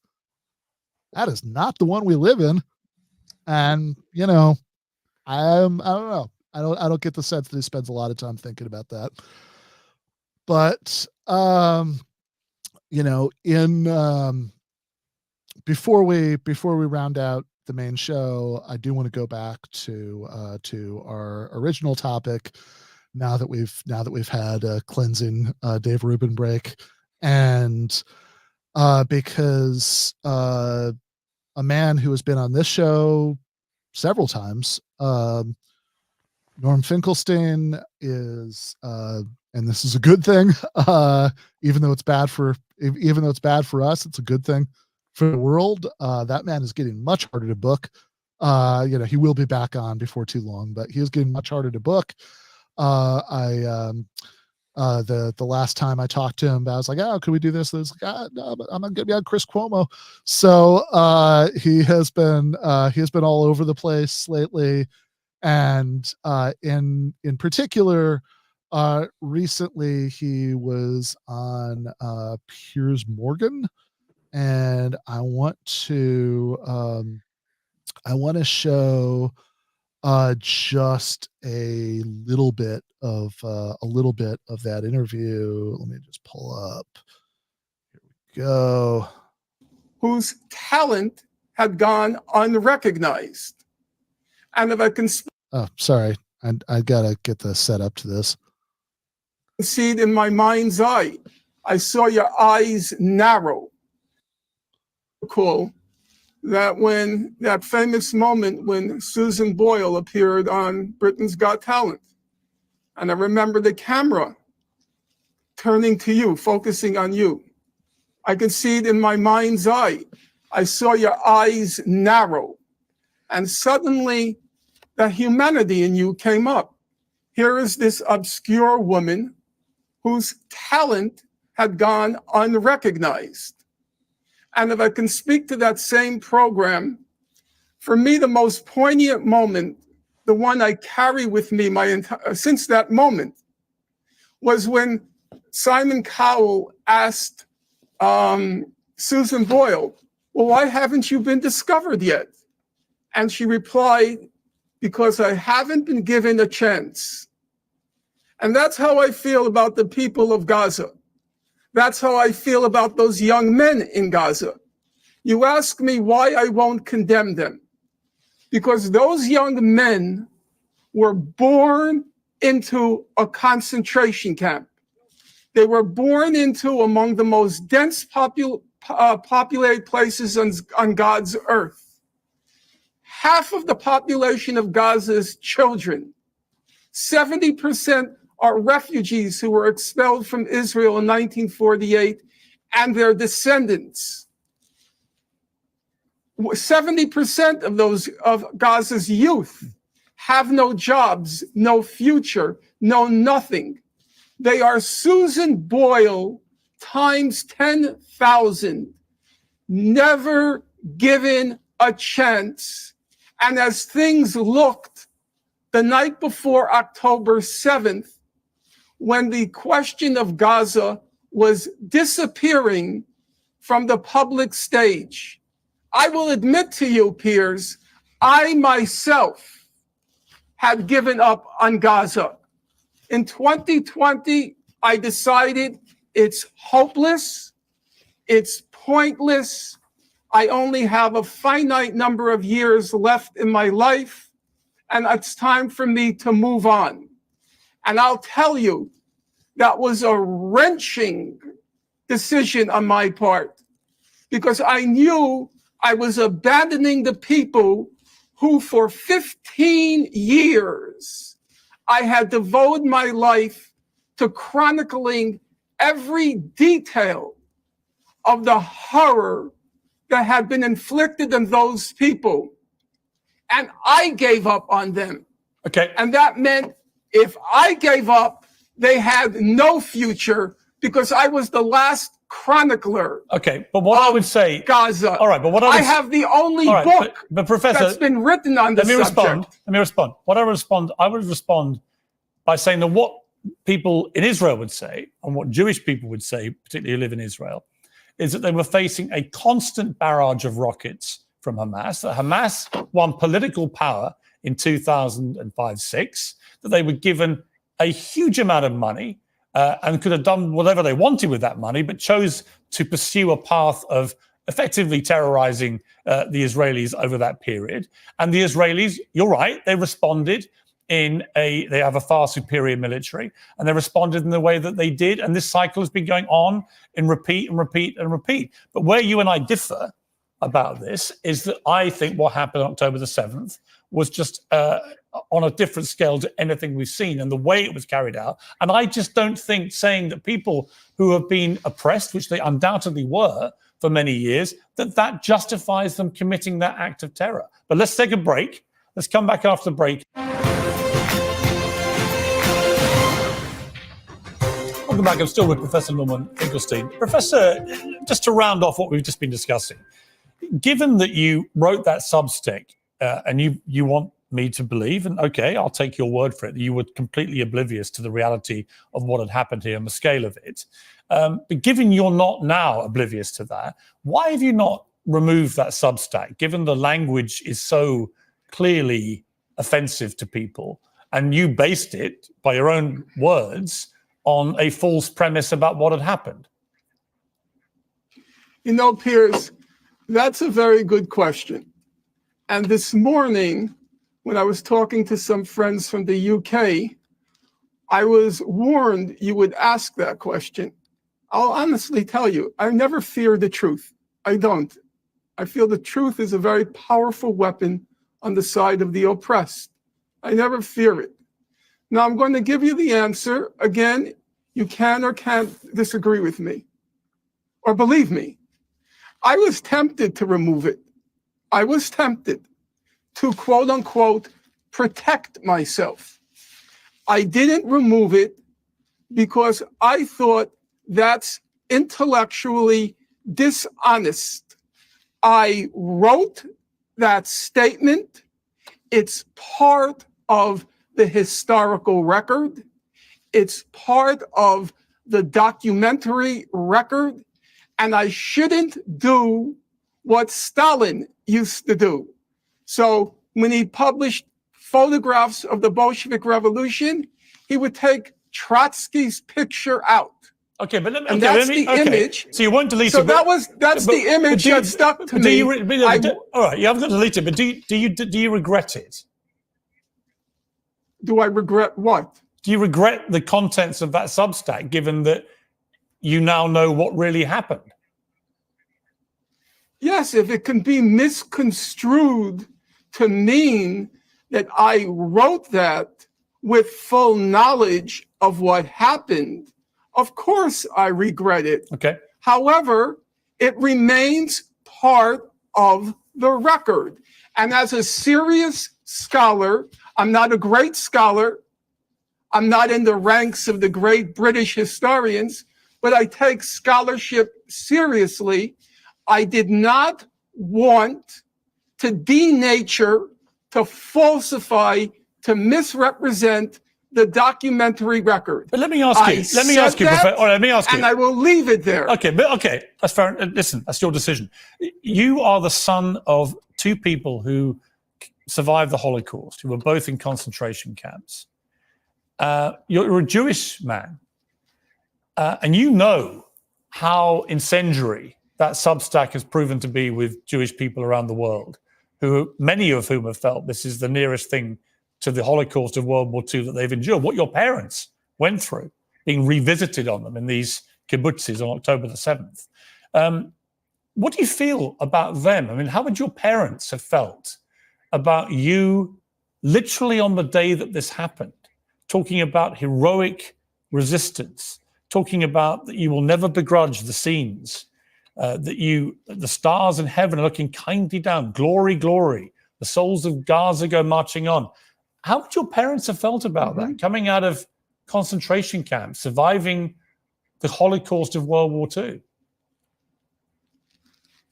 That is not the one we live in. And, I don't know. I don't get the sense that he spends a lot of time thinking about that. But, before we round out the main show, I do want to go back to our original topic. Now that we've had a cleansing Dave Rubin break, and because a man who has been on this show several times, Norman Finkelstein is, and this is a good thing, even though it's bad for us, it's a good thing for the world. That man is getting much harder to book. He will be back on before too long, but he is getting much harder to book. The last time I talked to him, I was like, "Oh, could we do this?" There's like, "No, but I'm not gonna be on Chris Cuomo." So he has been all over the place lately, and in particular, recently he was on Piers Morgan, and I want to show just a little bit of that interview. Let me just pull up. Here we go. Whose talent had gone unrecognized. And if I can sorry, I gotta get the setup to this. See it in my mind's eye. I saw your eyes narrow. Cool. That when that famous moment when Susan Boyle appeared on Britain's Got Talent, and I remember the camera turning to you, focusing on you. I could see it in my mind's eye. I saw your eyes narrow, and suddenly the humanity in you came up. Here is this obscure woman whose talent had gone unrecognized. And if I can speak to that same program, for me, the most poignant moment, the one I carry with me since that moment, was when Simon Cowell asked Susan Boyle, "Well, why haven't you been discovered yet?" And she replied, "Because I haven't been given a chance." And that's how I feel about the people of Gaza. That's how I feel about those young men in Gaza. You ask me why I won't condemn them. Because those young men were born into a concentration camp. They were born into among the most dense populated places on God's earth. Half of the population of Gaza is children. 70% are refugees who were expelled from Israel in 1948 and their descendants. 70% of Gaza's youth have no jobs, no future, no nothing. They are Susan Boyle times 10,000, never given a chance. And as things looked the night before October 7th, when the question of Gaza was disappearing from the public stage, I will admit to you, Piers, I myself had given up on Gaza. In 2020, I decided it's hopeless, it's pointless, I only have a finite number of years left in my life, and it's time for me to move on. And I'll tell you, that was a wrenching decision on my part, because I knew I was abandoning the people who for 15 years I had devoted my life to chronicling every detail of the horror that had been inflicted on those people. And I gave up on them. Okay. And that meant if I gave up, they had no future because I was the last chronicler. Okay, but what I would say, Gaza. All right, but what I have the only book but Professor, that's been written on this subject. Let me respond. I would respond by saying that what people in Israel would say, and what Jewish people would say, particularly who live in Israel, is that they were facing a constant barrage of rockets from Hamas. That Hamas won political power in 2005-6. That they were given a huge amount of money. And could have done whatever they wanted with that money, but chose to pursue a path of effectively terrorizing the Israelis over that period. And the Israelis, you're right, they responded they have a far superior military, and they responded in the way that they did. And this cycle has been going on in repeat and repeat and repeat. But where you and I differ about this is that I think what happened on October the 7th was just on a different scale to anything we've seen and the way it was carried out. And I just don't think saying that people who have been oppressed, which they undoubtedly were for many years, that justifies them committing that act of terror. But let's take a break. Let's come back after the break. Welcome back. I'm still with Professor Norman Finkelstein. Professor, just to round off what we've just been discussing, given that you wrote that substack and you want me to believe, and okay, I'll take your word for it, that you were completely oblivious to the reality of what had happened here and the scale of it. But given you're not now oblivious to that, why have you not removed that Substack, given the language is so clearly offensive to people, and you based it, by your own words, on a false premise about what had happened? You know, Piers, that's a very good question. And this morning, when I was talking to some friends from the UK, I was warned you would ask that question. I'll honestly tell you, I never fear the truth. I don't. I feel the truth is a very powerful weapon on the side of the oppressed. I never fear it. Now, I'm going to give you the answer. Again, you can or can't disagree with me or believe me. I was tempted to remove it. I was tempted to, quote unquote, protect myself. I didn't remove it because I thought that's intellectually dishonest. I wrote that statement. It's part of the historical record. It's part of the documentary record. And I shouldn't do what Stalin used to do. So when he published photographs of the Bolshevik Revolution, he would take Trotsky's picture out. Okay, but and that's the image. So you won't delete so it. That's the image that stuck to me. All right, you haven't got to delete it, but do you regret it? Do I regret what? Do you regret the contents of that Substack, given that you now know what really happened? Yes, if it can be misconstrued to mean that I wrote that with full knowledge of what happened, of course I regret it. Okay. However, it remains part of the record. And as a serious scholar, I'm not a great scholar. I'm not in the ranks of the great British historians, but I take scholarship seriously. I did not want to denature, to falsify, to misrepresent the documentary record. But let me ask you, Professor. All right, let me ask you. And I will leave it there. Okay, that's fair. Listen, that's your decision. You are the son of two people who survived the Holocaust, who were both in concentration camps. You're a Jewish man, and you know how incendiary that Substack has proven to be with Jewish people around the world, many of whom have felt this is the nearest thing to the Holocaust of World War II that they've endured. What your parents went through, being revisited on them in these kibbutzes on October the 7th. What do you feel about them? I mean, how would your parents have felt about you literally on the day that this happened, talking about heroic resistance, talking about that you will never begrudge the scenes that the stars in heaven are looking kindly down. Glory, glory. The souls of Gaza go marching on. How would your parents have felt about that, coming out of concentration camps, surviving the Holocaust of World War II?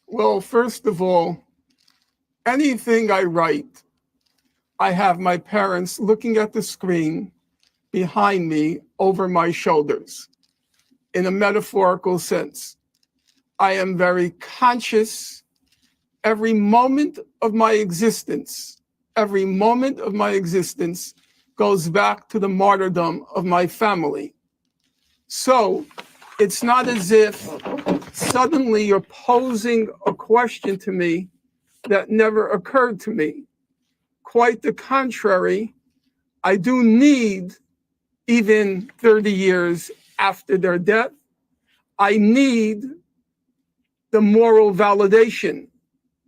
Well, first of all, anything I write, I have my parents looking at the screen behind me over my shoulders in a metaphorical sense. I am very conscious every moment of my existence. Every moment of my existence goes back to the martyrdom of my family. So it's not as if suddenly you're posing a question to me that never occurred to me. Quite the contrary, I do need, even 30 years after their death, I need the moral validation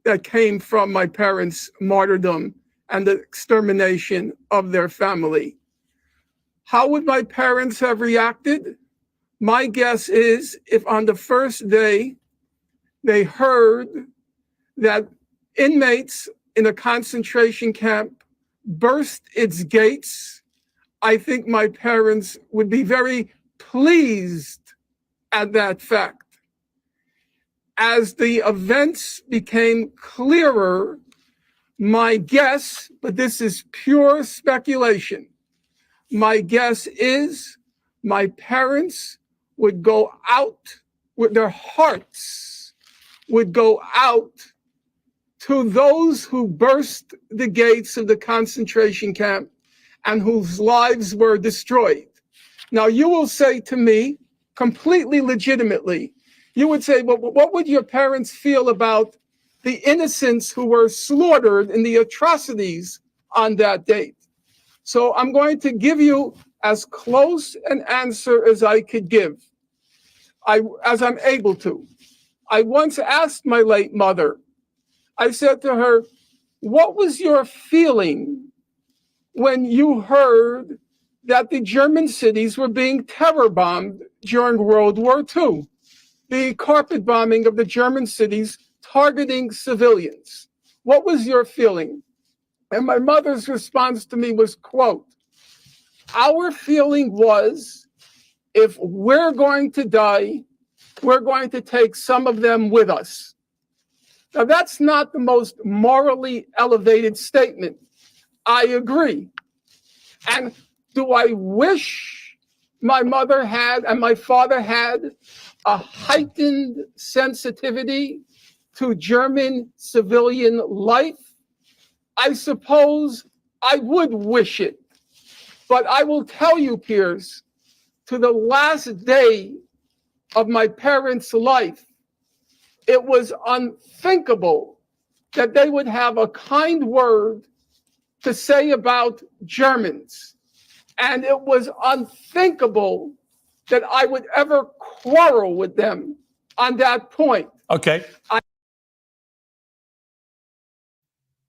that came from my parents' martyrdom and the extermination of their family. How would my parents have reacted? My guess is if on the first day they heard that inmates in a concentration camp burst its gates, I think my parents would be very pleased at that fact. As the events became clearer, my guess, but this is pure speculation, my guess is my parents would go out with their hearts, would go out to those who burst the gates of the concentration camp and whose lives were destroyed. Now, you will say to me, completely legitimately, you would say, well, what would your parents feel about the innocents who were slaughtered in the atrocities on that date? So I'm going to give you as close an answer as I could give, as I'm able to. I once asked my late mother, I said to her, what was your feeling when you heard that the German cities were being terror bombed during World War II? The carpet bombing of the German cities targeting civilians. What was your feeling? And my mother's response to me was, quote, our feeling was, if we're going to die, we're going to take some of them with us. Now, that's not the most morally elevated statement. I agree. And do I wish my mother had and my father had a heightened sensitivity to German civilian life? I suppose I would wish it. But I will tell you, Piers, to the last day of my parents' life, it was unthinkable that they would have a kind word to say about Germans. And it was unthinkable that I would ever quarrel with them on that point. Okay.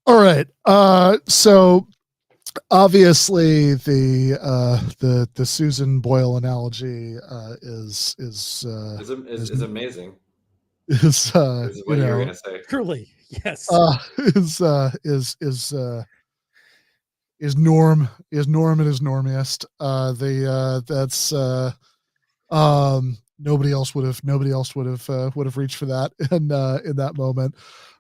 All right. So obviously the Susan Boyle analogy is amazing. Is what you were gonna say? Truly, yes. Is Norm and his normiest. That's nobody else would have reached for that in that moment.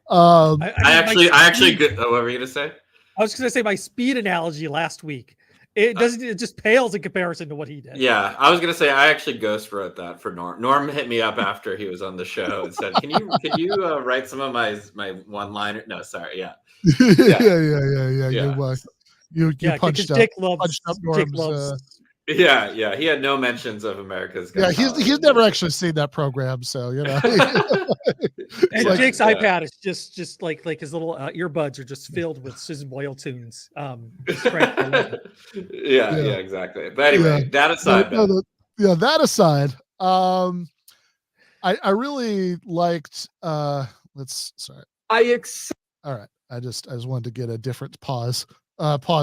I actually what were you gonna say? I was gonna say my speed analogy last week. It just pales in comparison to what he did. Yeah, I was gonna say I actually ghost wrote that for Norm. Norm hit me up after he was on the show and said, "Can you write some of my one liner?" No, sorry, yeah. You punched up Norm's. Yeah. He had no mentions of America's. Yeah, he's never actually seen that program, so you know. And like, Jake's iPad is just like his little earbuds are just filled with Susan Boyle tunes. Yeah, exactly. But anyway, that aside. That aside. I really liked. All right. I just wanted to get a different pause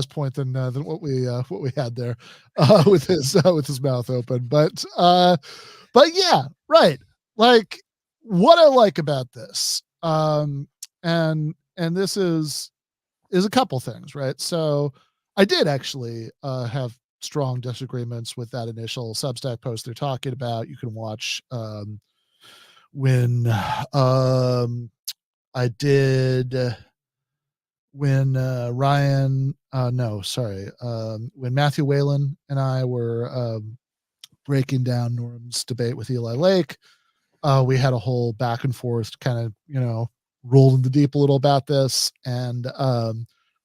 point than what we had there with his mouth open. But yeah, right. Like what I like about this, and this is a couple things, right? So I did actually have strong disagreements with that initial Substack post they're talking about. You can watch when I did when Ryan no sorry when Matthew Whalen and I were breaking down Norm's debate with Eli Lake. We had a whole back and forth, kind of, rolled in the deep a little about this, and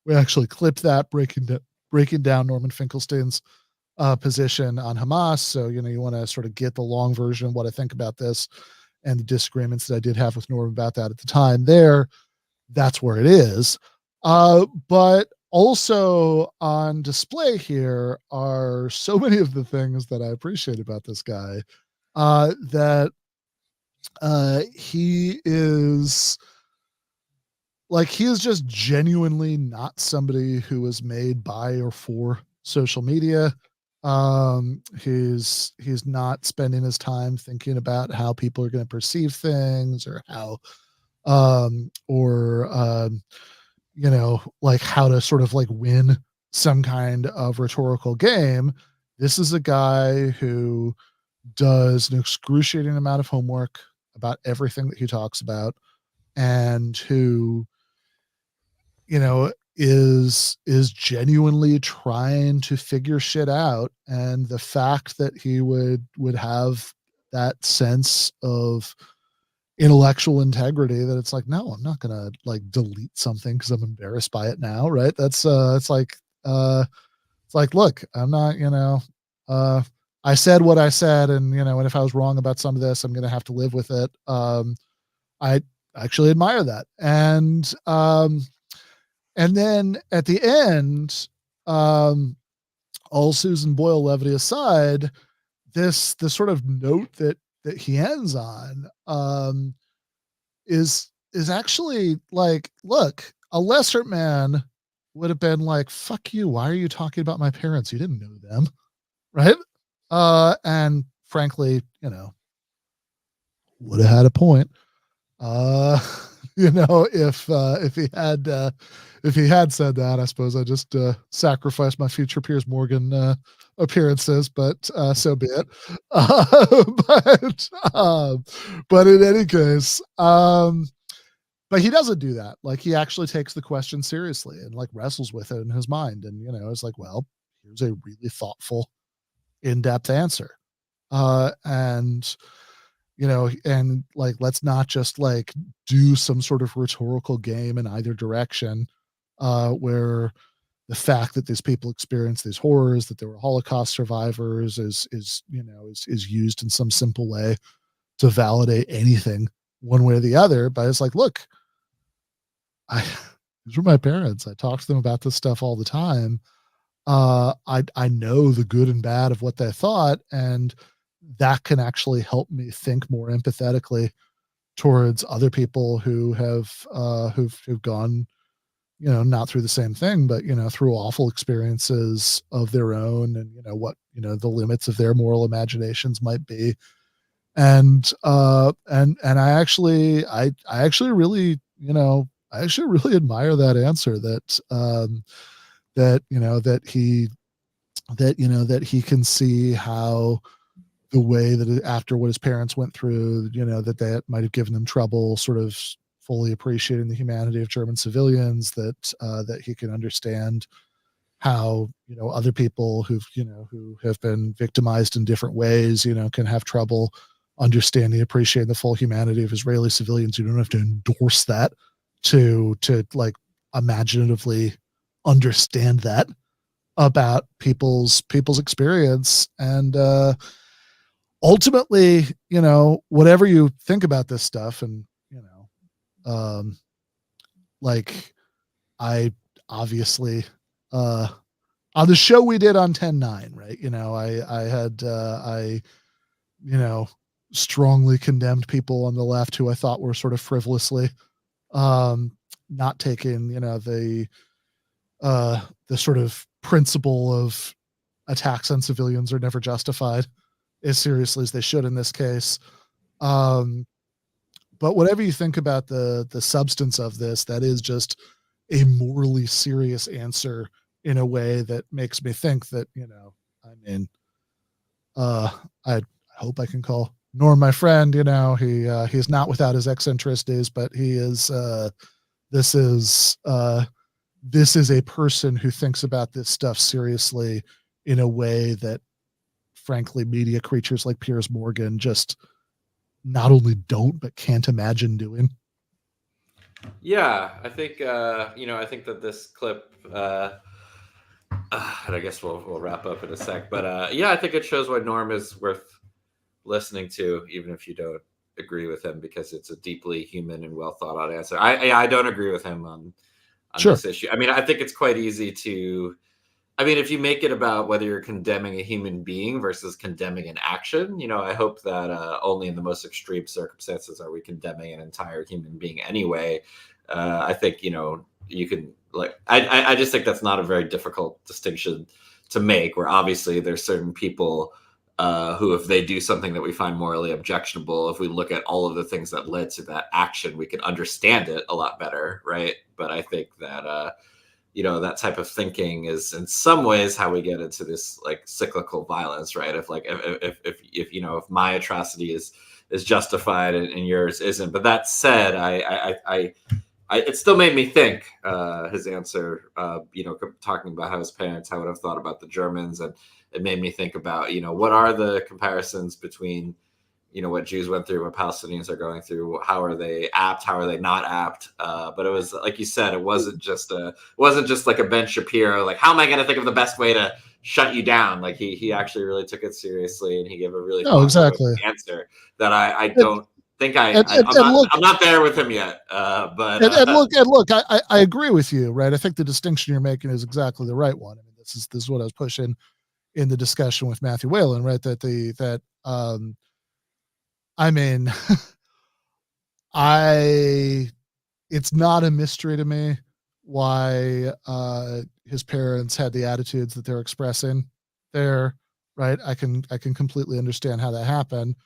we actually clipped that, breaking down Norman Finkelstein's position on Hamas. So you want to sort of get the long version of what I think about this and the disagreements that I did have with Norman about that at the time. That's where it is. But also on display here are so many of the things that I appreciate about this guy, that he is just genuinely not somebody who was made by or for social media. He's not spending his time thinking about how people are going to perceive things, or how how to sort of win some kind of rhetorical game. This is a guy who does an excruciating amount of homework about everything that he talks about, and who is genuinely trying to figure shit out. And the fact that he would have that sense of intellectual integrity, that it's no, I'm not gonna delete something because I'm embarrassed by it now, right? That's it's like, look, I'm not, I said what I said, and and if I was wrong about some of this, I'm gonna have to live with it. I actually admire that. And then at the end, all Susan Boyle levity aside, this sort of note that he ends on is actually look, a lesser man would have been fuck you, why are you talking about my parents? You didn't know them, right? And frankly, would have had a point. If he had said that, I suppose I just sacrificed my future Piers Morgan appearances, but so be it. But in any case, but he doesn't do that. He actually takes the question seriously and wrestles with it in his mind, and it's well, here's a really thoughtful, in-depth answer. And let's not just do some sort of rhetorical game in either direction, where the fact that these people experience these horrors, that there were Holocaust survivors, is used in some simple way to validate anything one way or the other. But it's look, these were my parents. I talk to them about this stuff all the time. I know the good and bad of what they thought, and that can actually help me think more empathetically towards other people who have who've gone, not through the same thing, but through awful experiences of their own, and what the limits of their moral imaginations might be. And I actually really admire that answer, that he can see how the way that after what his parents went through, that might have given them trouble sort of fully appreciating the humanity of German civilians, that he can understand how, other people who have been victimized in different ways, can have trouble understanding, appreciating the full humanity of Israeli civilians. You don't have to endorse that to imaginatively understand that about people's experience. And ultimately, whatever you think about this stuff, and I obviously on the show we did on 10/9, right, I strongly condemned people on the left who I thought were sort of frivolously not taking the sort of principle of attacks on civilians are never justified as seriously as they should in this case. but whatever you think about the substance of this, that is just a morally serious answer in a way that makes me think that, I hope I can call Norm my friend. He's not without his eccentricities, but he is. This is a person who thinks about this stuff seriously in a way that, frankly, media creatures like Piers Morgan just not only don't but can't imagine doing. Yeah, I think I think that this clip, and I guess we'll wrap up in a sec. But I think it shows why Norm is worth listening to, even if you don't agree with him, because it's a deeply human and well thought out answer. I don't agree with him on Sure. this issue. I mean, I think it's quite easy to. I mean, if you make it about whether you're condemning a human being versus condemning an action, I hope that only in the most extreme circumstances are we condemning an entire human being anyway. I think, you can I just think that's not a very difficult distinction to make, where obviously there's certain people who, if they do something that we find morally objectionable, if we look at all of the things that led to that action, we can understand it a lot better. Right. But I think that, that type of thinking is in some ways how we get into this cyclical violence, right? If my atrocity is justified and yours isn't. But that said, I it still made me think, his answer, talking about how his parents, how would have thought about the Germans. And it made me think about, what are the comparisons between, what Jews went through, what Palestinians are going through. How are they apt? How are they not apt? But it was, like you said, it wasn't just like a Ben Shapiro, like, how am I going to think of the best way to shut you down? Like he actually really took it seriously, and he gave a really exactly answer that I don't think I'm not there with him yet. But look, I agree with you, right? I think the distinction you're making is exactly the right one. I mean, this is what I was pushing in the discussion with Matthew Whalen, right? It's not a mystery to me why his parents had the attitudes that they're expressing there, right? I can completely understand how that happened.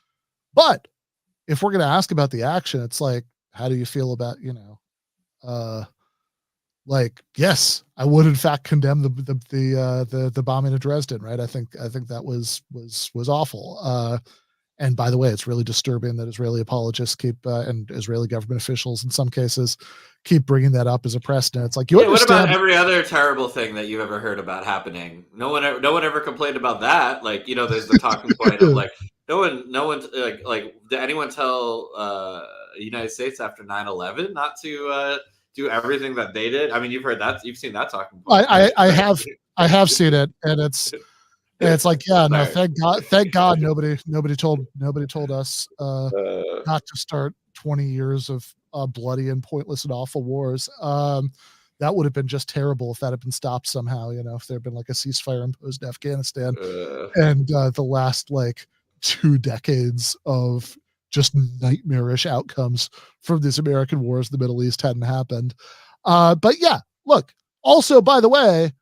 But if we're going to ask about the action, it's like, how do you feel about, yes, I would in fact condemn the bombing of Dresden, right? I think that was awful. And by the way, it's really disturbing that Israeli apologists keep and Israeli government officials in some cases keep bringing that up as a precedent. It's like, what about every other terrible thing that you've ever heard about happening? No one ever complained about that. There's the talking point of no one did anyone tell the United States after 9/11 not to do everything that they did? I mean, you've heard that, you've seen that talking point. I have seen it, and it's like, yeah, no, thank God nobody told us not to start 20 years of bloody and pointless and awful wars. That would have been just terrible if that had been stopped somehow, if there had been like a ceasefire imposed in Afghanistan and the last 2 decades of just nightmarish outcomes from these American wars in the Middle East hadn't happened. But yeah, look, also, by the way,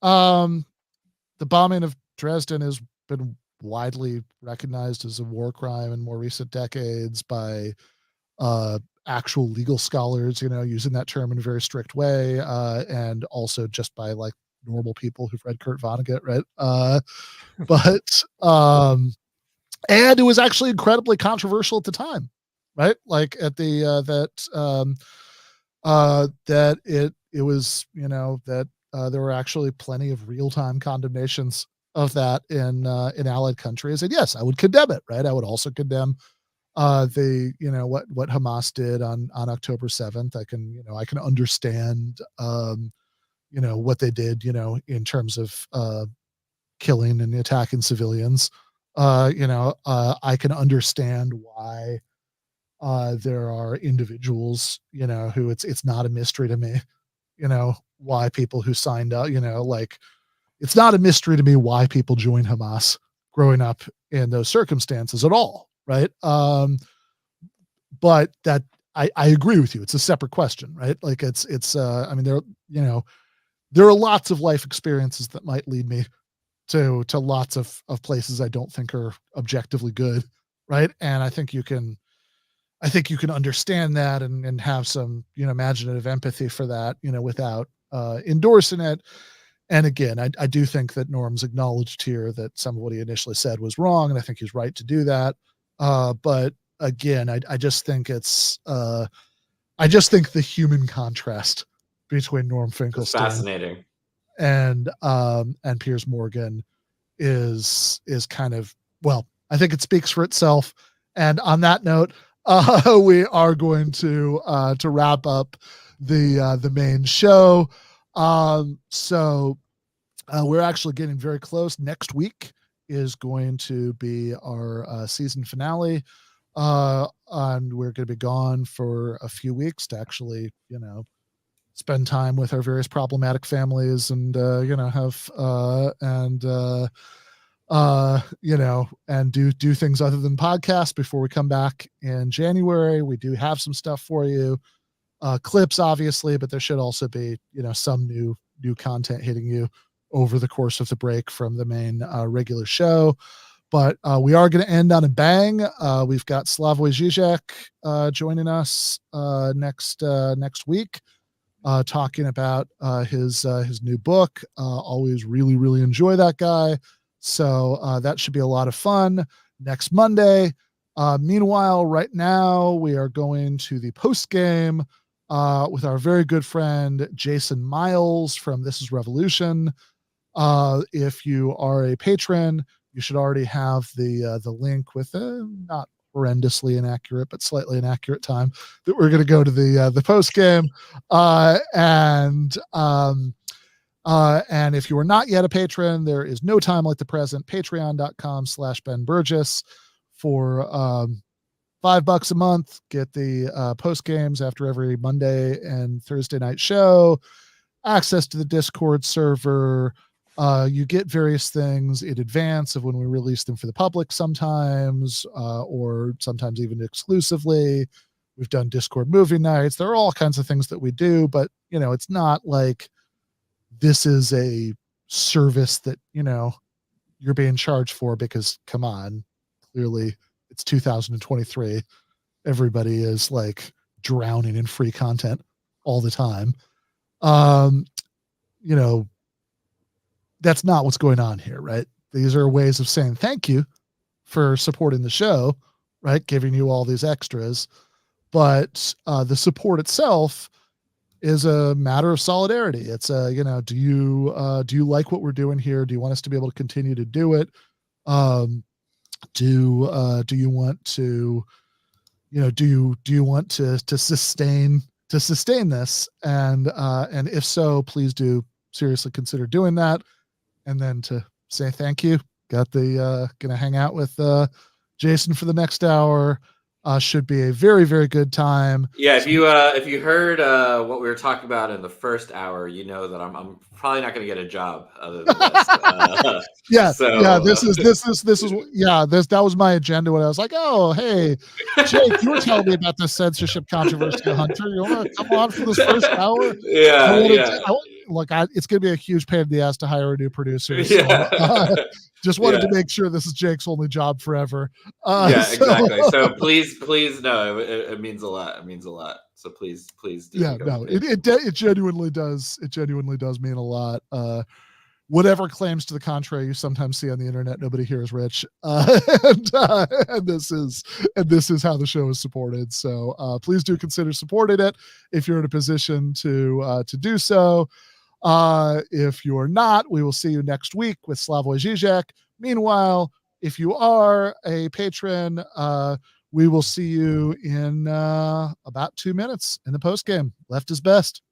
the bombing of Dresden has been widely recognized as a war crime in more recent decades by actual legal scholars, using that term in a very strict way, and also just by normal people who've read Kurt Vonnegut, right? And it was actually incredibly controversial at the time, right? At the that it was, that there were actually plenty of real-time condemnations of that in allied countries. And yes, I would condemn it, right? I would also condemn what Hamas did on October 7th. I can understand what they did, in terms of killing and attacking civilians. I can understand why there are individuals, who it's not a mystery to me, why people who signed up, it's not a mystery to me why people join Hamas growing up in those circumstances at all, right? But that I agree with you. It's a separate question, right? I mean, there are lots of life experiences that might lead me to lots of places I don't think are objectively good, right? And I think you can I think you can understand that and have some, imaginative empathy for that, without endorsing it. And again, I do think that Norm's acknowledged here that some of what he initially said was wrong, and I think he's right to do that. But again, I just think I just think the human contrast between Norm Finkelstein fascinating and Piers Morgan is kind of, well, I think it speaks for itself. And on that note, we are going to wrap up the main show. So we're actually getting very close. Next week is going to be our season finale. And we're going to be gone for a few weeks to actually, spend time with our various problematic families and, have, and do things other than podcasts before we come back in January. We do have some stuff for you, clips, obviously, but there should also be, some new content hitting you over the course of the break from the main regular show. But we are going to end on a bang. We've got Slavoj Žižek joining us next week, talking about his new book. Always really, really enjoy that guy. So that should be a lot of fun next Monday. Meanwhile, right now, we are going to the post game with our very good friend Jason Myles from This Is Revolution. If you are a patron, you should already have the link with not horrendously inaccurate, but slightly inaccurate time that we're going to go to the post game. And if you are not yet a patron, there is no time like the present. Patreon.com/Ben Burgis for $5 a month. Get the post games after every Monday and Thursday night show. Access to the Discord server. You get various things in advance of when we release them for the public sometimes, or sometimes even exclusively. We've done Discord movie nights. There are all kinds of things that we do, but it's not like this is a service that, you're being charged for, because come on, clearly it's 2023. Everybody is like drowning in free content all the time. That's not what's going on here, right? These are ways of saying thank you for supporting the show, right? Giving you all these extras. But the support itself is a matter of solidarity. It's do you like what we're doing here? Do you want us to be able to continue to do it? Do you want to, do you want to sustain this? And if so, please do seriously consider doing that. And then to say thank you, got the gonna hang out with Jason for the next hour. Should be a very, very good time. Yeah, if you heard what we were talking about in the first hour, you know that I'm probably not going to get a job other than this. That was my agenda when I was like, oh, hey, Jake, you were telling me about this censorship controversy, Hunter. You want to come on for this first hour? It's going to be a huge pain in the ass to hire a new producer. So, just wanted to make sure this is Jake's only job forever. Exactly. So please, no, it means a lot. It means a lot. So please do. It genuinely does. It genuinely does mean a lot. Whatever claims to the contrary you sometimes see on the internet, nobody here is rich. And this is how the show is supported. So please do consider supporting it if you're in a position to do so. If you're not, we will see you next week with Slavoj Žižek. Meanwhile, if you are a patron, we will see you in about 2 minutes in the post game. Left is best.